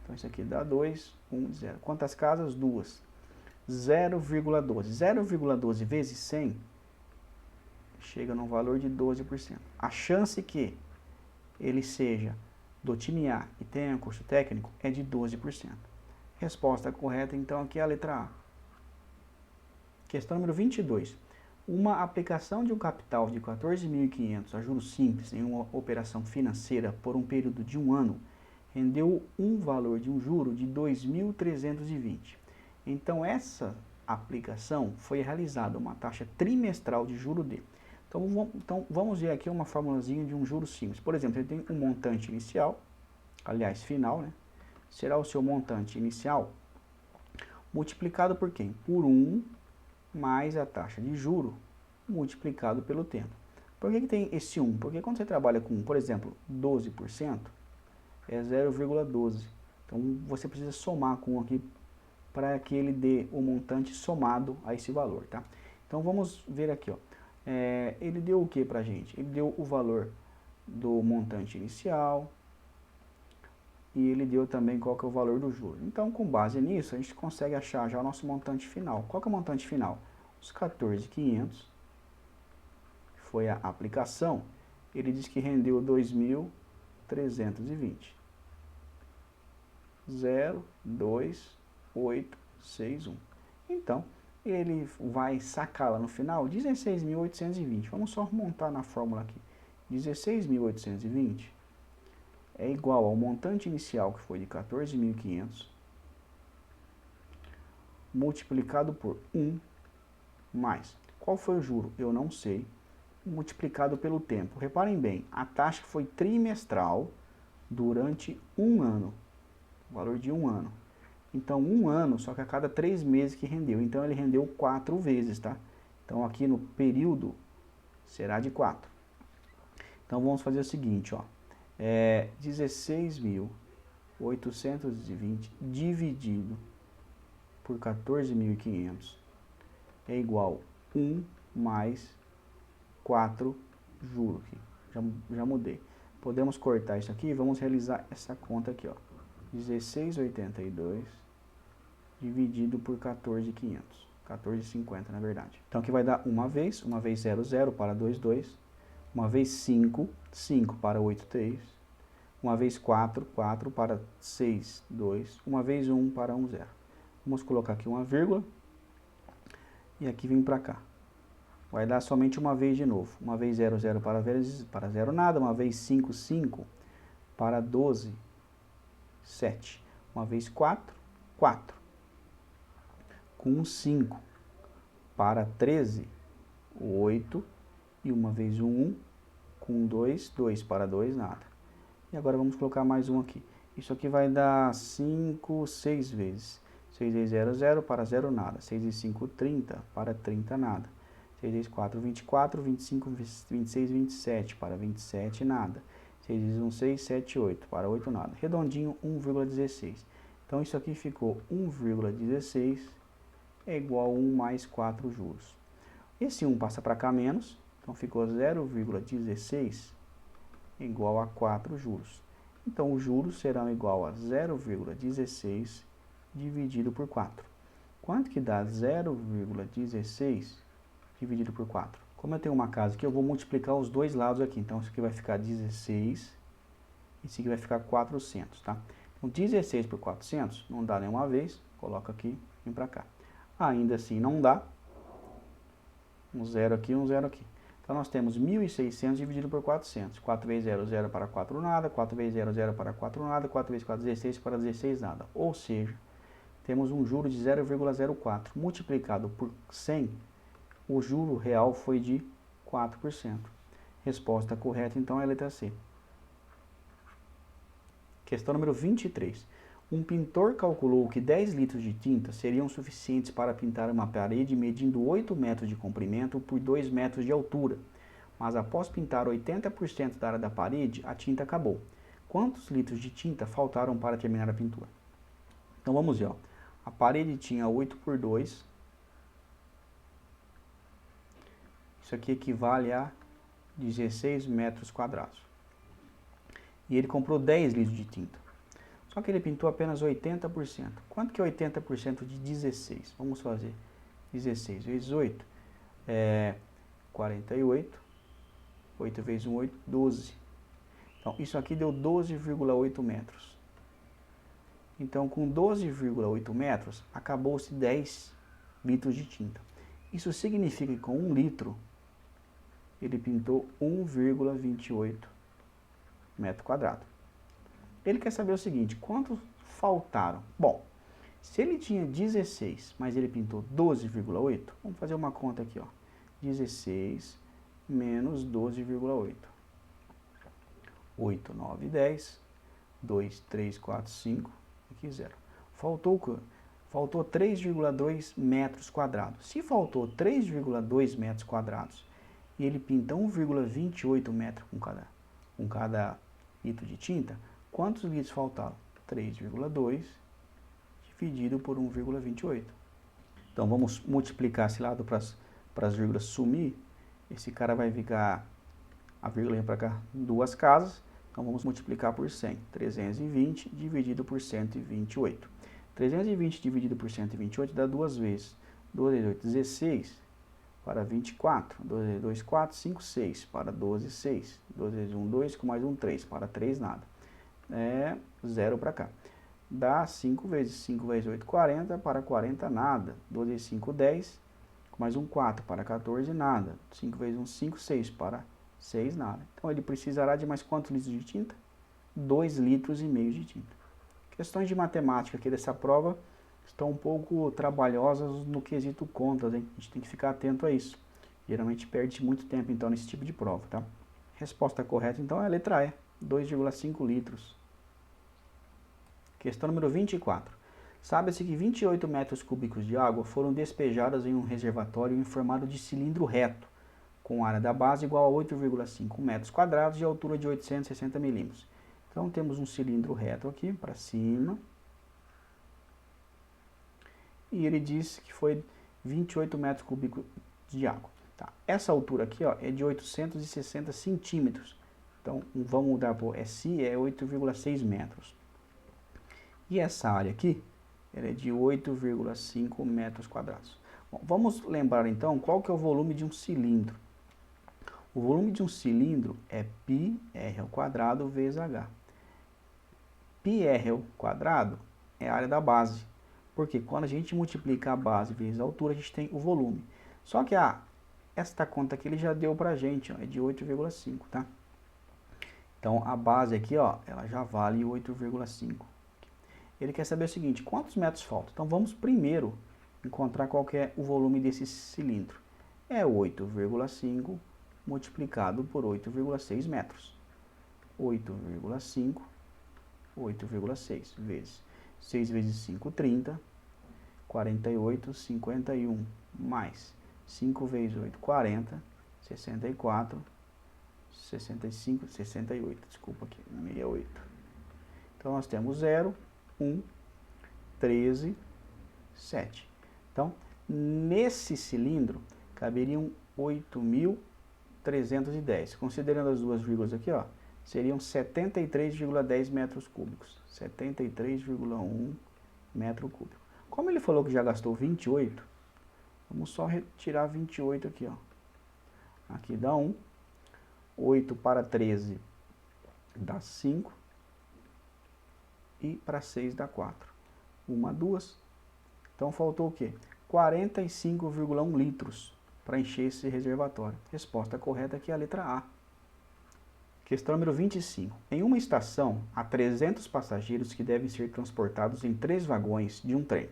Então, isso aqui dá 2, 1, 0. Quantas casas? 2. 0,12. 0,12 vezes 100 chega no valor de 12%. A chance que ele seja do time A e tenha curso técnico é de 12%. Resposta correta, então, aqui é a letra A. Questão número 22. Uma aplicação de um capital de 14.500 a juros simples em uma operação financeira por um período de 1 ano rendeu um valor de um juro de 2.320. Então, essa aplicação foi realizada uma taxa trimestral de juro D. Então, vamos ver aqui uma formulazinha de um juro simples. Por exemplo, ele tem um montante inicial, aliás, final, né? Será o seu montante inicial multiplicado por quem? Por 1 mais a taxa de juro multiplicado pelo tempo. Por que tem esse 1? Porque quando você trabalha com, por exemplo, 12%, é 0,12. Então, você precisa somar com 1 aqui para que ele dê o montante somado a esse valor, tá? Então, vamos ver aqui, ó. Ele deu o que para a gente? Ele deu o valor do montante inicial e ele deu também qual que é o valor do juro. Então, com base nisso, a gente consegue achar já o nosso montante final. Qual que é o montante final? Os 14.500, foi a aplicação, ele diz que rendeu 2.320. 0,2861. Então, ele vai sacar lá no final 16.820. Vamos só montar na fórmula aqui. 16.820 é igual ao montante inicial, que foi de 14.500, multiplicado por 1 mais. Qual foi o juro? Eu não sei. Multiplicado pelo tempo. Reparem bem, a taxa foi trimestral durante 1 ano. O valor de 1 ano. Então, 1 ano, só que a cada 3 meses que rendeu. Então, ele rendeu 4 vezes, tá? Então, aqui no período, será de 4. Então, vamos fazer o seguinte, ó. 16.820 dividido por 14.500 é igual a 1 mais 4 juros. Já mudei. Podemos cortar isso aqui e vamos realizar essa conta aqui, ó. 16,82 dividido por 14,500. 14,50 na verdade. Então aqui vai dar uma vez 0, 0 para 2, 2. Uma vez 5, 5 para 8, 3. Uma vez 4, 4 para 6, 2. Uma vez 1 para 1, 0. Vamos colocar aqui uma vírgula. E aqui vem para cá. Vai dar somente uma vez de novo. Uma vez 0, 0 para 0 nada. Uma vez 5, 5 para 12, 7. Uma vez 4, 4. Com 5 para 13, 8. E uma vez 1, com 2, 2 para 2, nada. E agora vamos colocar mais um aqui. Isso aqui vai dar 5, 6 vezes. 6 vezes 0, 0 para 0, nada. 6 vezes 5, 30 para 30, nada. 6 vezes 4, 24, 25, 26, 27 para 27, nada. 6 vezes 1, 6, 7, 8 para 8, nada. Redondinho, 1,16. Então isso aqui ficou 1,16 é igual a 1 mais 4 juros. Esse 1 passa para cá menos, então ficou 0,16 igual a 4 juros. Então os juros serão igual a 0,16 dividido por 4. Quanto que dá 0,16 dividido por 4? Como eu tenho uma casa aqui, eu vou multiplicar os dois lados aqui. Então isso aqui vai ficar 16 e isso aqui vai ficar 400, tá? Então 16 por 400 não dá nenhuma vez, coloca aqui, vem para cá. Ainda assim não dá. Um 0 aqui, um 0 aqui. Então nós temos 1.600 dividido por 400. 4 vezes 0, 0 para 4, nada. 4 vezes 0, 0 para 4, nada. 4 vezes 4, 16 para 16, nada. Ou seja, temos um juro de 0,04. Multiplicado por 100, o juro real foi de 4%. Resposta correta, então, é a letra C. Questão número 23. Um pintor calculou que 10 litros de tinta seriam suficientes para pintar uma parede medindo 8 metros de comprimento por 2 metros de altura. Mas após pintar 80% da área da parede, a tinta acabou. Quantos litros de tinta faltaram para terminar a pintura? Então vamos ver, ó. A parede tinha 8 por 2. Isso aqui equivale a 16 metros quadrados. E ele comprou 10 litros de tinta. Só que ele pintou apenas 80%. Quanto que é 80% de 16? Vamos fazer 16 vezes 8 é 48. 8 vezes 1, 8, 12. Então, isso aqui deu 12,8 metros. Então, com 12,8 metros, acabou-se 10 litros de tinta. Isso significa que com 1 litro, ele pintou 1,28 metro quadrado. Ele quer saber o seguinte, quantos faltaram? Bom, se ele tinha 16, mas ele pintou 12,8, vamos fazer uma conta aqui, ó. 16 menos 12,8. 8, 9, 10, 2, 3, 4, 5, aqui 0. Faltou 3,2 metros quadrados. Se faltou 3,2 metros quadrados e ele pinta 1,28 metros com cada litro de tinta, quantos litros faltaram? 3,2 dividido por 1,28. Então vamos multiplicar esse lado para as vírgulas sumir. Esse cara vai ficar, a vírgula vem para cá, duas casas. Então vamos multiplicar por 100. 320 dividido por 128. 320 dividido por 128 dá duas vezes. 2 vezes 8, 16 para 24. 2 vezes 2, 4, 5, 6 para 12, 6. 2 vezes 1, 2, com mais um 3 para 3, nada. É 0 para cá. Dá 5 vezes 5 vezes 8, 40 para 40, nada. 2 vezes 5, 10, com mais um 4 para 14, nada. 5 vezes 1, 5, 6 para 6, nada. Então ele precisará de mais quantos litros de tinta? 2,5 litros de tinta. Questões de matemática aqui dessa prova estão um pouco trabalhosas no quesito contas, hein? A gente tem que ficar atento a isso. Geralmente perde muito tempo então nesse tipo de prova, tá? Resposta correta então é a letra E, 2,5 litros. Questão número 24. Sabe-se que 28 metros cúbicos de água foram despejados em um reservatório em formato de cilindro reto, com área da base igual a 8,5 metros quadrados e altura de 860 milímetros. Então temos um cilindro reto aqui para cima. E ele disse que foi 28 metros cúbicos de água. Tá. Essa altura aqui, ó, é de 860 centímetros. Então, vamos mudar para o SI, é 8,6 metros. E essa área aqui, ela é de 8,5 metros quadrados. Bom, vamos lembrar então qual que é o volume de um cilindro. O volume de um cilindro é πr ao quadrado vezes h. Πr ao quadrado é a área da base. Porque quando a gente multiplica a base vezes a altura, a gente tem o volume. Só que esta conta aqui ele já deu pra gente, ó, é de 8,5, tá? Então a base aqui, ó, ela já vale 8,5. Ele quer saber o seguinte, quantos metros faltam? Então vamos primeiro encontrar qual que é o volume desse cilindro. É 8,5 multiplicado por 8,6 metros. 8,5, 8,6 vezes 6 vezes 5, 30, 48, 51, mais 5 vezes 8, 40, 64, 65, 68, desculpa aqui, 68. Então nós temos 0, 1, 13, 7. Então, nesse cilindro, caberiam 8.310. Considerando as duas vírgulas aqui, ó, seriam 73,10 metros cúbicos. 73,1 metro cúbico. Como ele falou que já gastou 28, vamos só retirar 28 aqui, ó. Aqui dá 1. 8 para 13 dá 5. E para 6 dá 4. 1, 2. Então faltou o quê? 45,1 litros para encher esse reservatório. Resposta correta aqui é a letra A. Questão número 25. Em uma estação, há 300 passageiros que devem ser transportados em 3 vagões de um trem.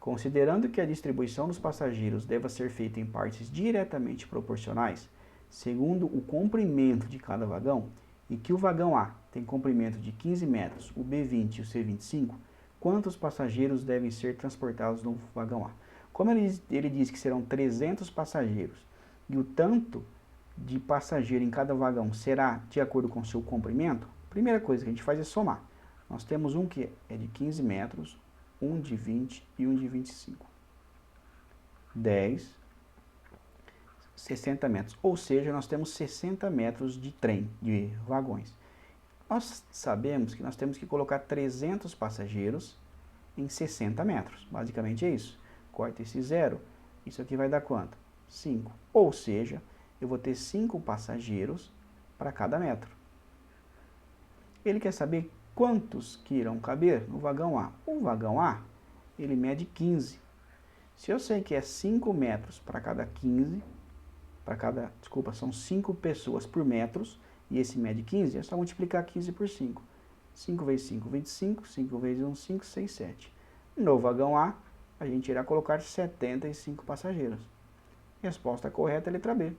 Considerando que a distribuição dos passageiros deva ser feita em partes diretamente proporcionais, segundo o comprimento de cada vagão, e que o vagão A tem comprimento de 15 metros, o B20 e o C25, quantos passageiros devem ser transportados no vagão A? Como ele diz que serão 300 passageiros, e o tanto de passageiro em cada vagão será de acordo com o seu comprimento, a primeira coisa que a gente faz é somar. Nós temos um que é de 15 metros, um de 20 e um de 25. 10, 60 metros. Ou seja, nós temos 60 metros de trem, de vagões. Nós sabemos que nós temos que colocar 300 passageiros em 60 metros. Basicamente é isso. Corta esse zero, isso aqui vai dar quanto? 5. Ou seja, eu vou ter 5 passageiros para cada metro. Ele quer saber quantos que irão caber no vagão A. O vagão A, ele mede 15. Se eu sei que é 5 metros para cada 15, são 5 pessoas por metros, e esse mede 15, é só multiplicar 15 por 5. 5 vezes 5, 25, 5 vezes 1, 5, 6, 7. No vagão A, a gente irá colocar 75 passageiros. Resposta correta é a letra B.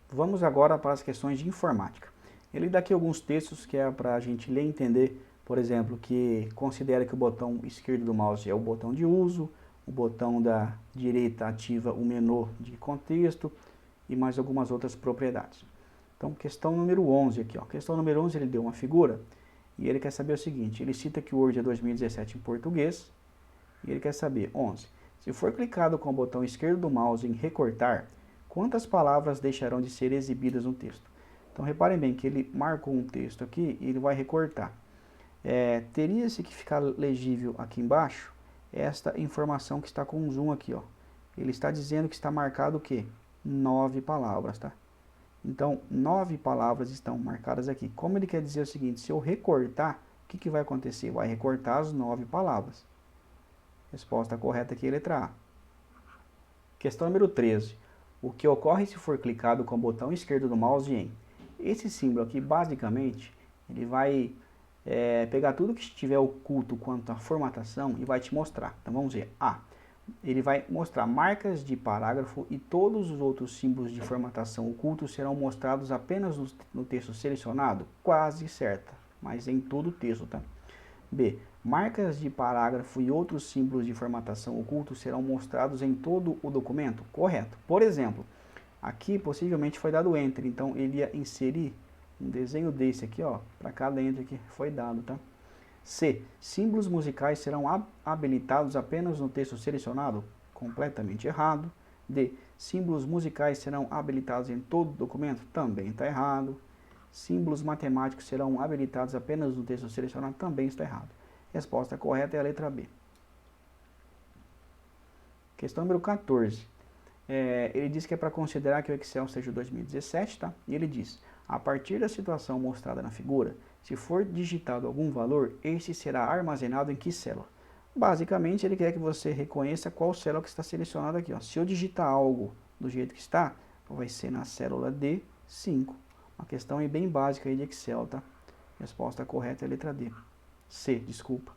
Vamos agora para as questões de informática. Ele dá aqui alguns textos que é para a gente ler e entender, por exemplo, que considera que o botão esquerdo do mouse é o botão de uso, o botão da direita ativa o menu de contexto e mais algumas outras propriedades. Então, questão número 11 aqui, ó. Questão número 11, ele deu uma figura e ele quer saber o seguinte, ele cita que o Word é 2017 em português e ele quer saber, 11, se for clicado com o botão esquerdo do mouse em recortar, quantas palavras deixarão de ser exibidas no texto? Então, reparem bem que ele marcou um texto aqui e ele vai recortar. Teria-se que ficar legível aqui embaixo esta informação que está com um zoom aqui, ó. Ele está dizendo que está marcado o quê? 9 palavras, tá? Então, 9 palavras estão marcadas aqui. Como ele quer dizer o seguinte, se eu recortar, o que vai acontecer? Vai recortar as 9 palavras. Resposta correta aqui é a letra A. Questão número 13. O que ocorre se for clicado com o botão esquerdo do mouse em? Esse símbolo aqui, basicamente, ele vai pegar tudo que estiver oculto quanto à formatação e vai te mostrar. Então vamos ver. A. Ele vai mostrar marcas de parágrafo e todos os outros símbolos de formatação ocultos serão mostrados apenas no texto selecionado? Quase certa, mas em todo o texto, tá? B. Marcas de parágrafo e outros símbolos de formatação ocultos serão mostrados em todo o documento? Correto. Por exemplo, aqui possivelmente foi dado Enter, então ele ia inserir um desenho desse aqui, ó, para cada Enter que foi dado, tá? C. Símbolos musicais serão habilitados apenas no texto selecionado? Completamente errado. D. Símbolos musicais serão habilitados em todo o documento? Também está errado. símbolos matemáticos serão habilitados apenas no texto selecionado, também está errado. Resposta correta é a letra B. Questão número 14. Ele diz que é para considerar que o Excel seja o 2017, tá? E ele diz, a partir da situação mostrada na figura, se for digitado algum valor, este será armazenado em que célula? Basicamente, ele quer que você reconheça qual célula que está selecionada aqui, ó. Se eu digitar algo do jeito que está, vai ser na célula D5. Uma questão aí bem básica aí de Excel, tá? Resposta correta é a letra D. C, desculpa.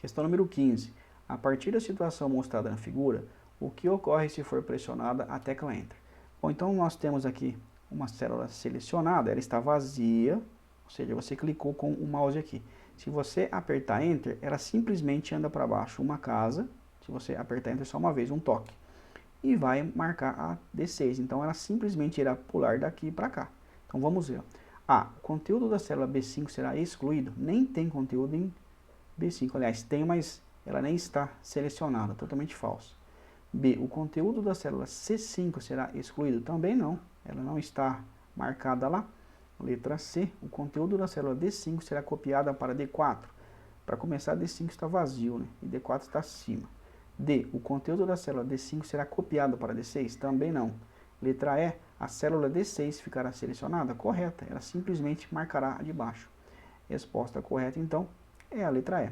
Questão número 15. A partir da situação mostrada na figura, o que ocorre se for pressionada a tecla Enter? Bom, então nós temos aqui uma célula selecionada, ela está vazia, ou seja, você clicou com o mouse aqui. Se você apertar Enter, ela simplesmente anda para baixo uma casa, se você apertar Enter só uma vez, um toque, e vai marcar a D6, então ela simplesmente irá pular daqui para cá. Então vamos ver. A, o conteúdo da célula B5 será excluído? Nem tem conteúdo em B5, aliás, tem, mas ela nem está selecionada, totalmente falso. B, o conteúdo da célula C5 será excluído? Também não, ela não está marcada lá. Letra C, o conteúdo da célula D5 será copiada para D4. Para começar, D5 está vazio, né? E D4 está acima. D, o conteúdo da célula D5 será copiado para D6? Também não. Letra E, a célula D6 ficará selecionada? Correta, ela simplesmente marcará a de baixo. Resposta correta, então, é a letra E.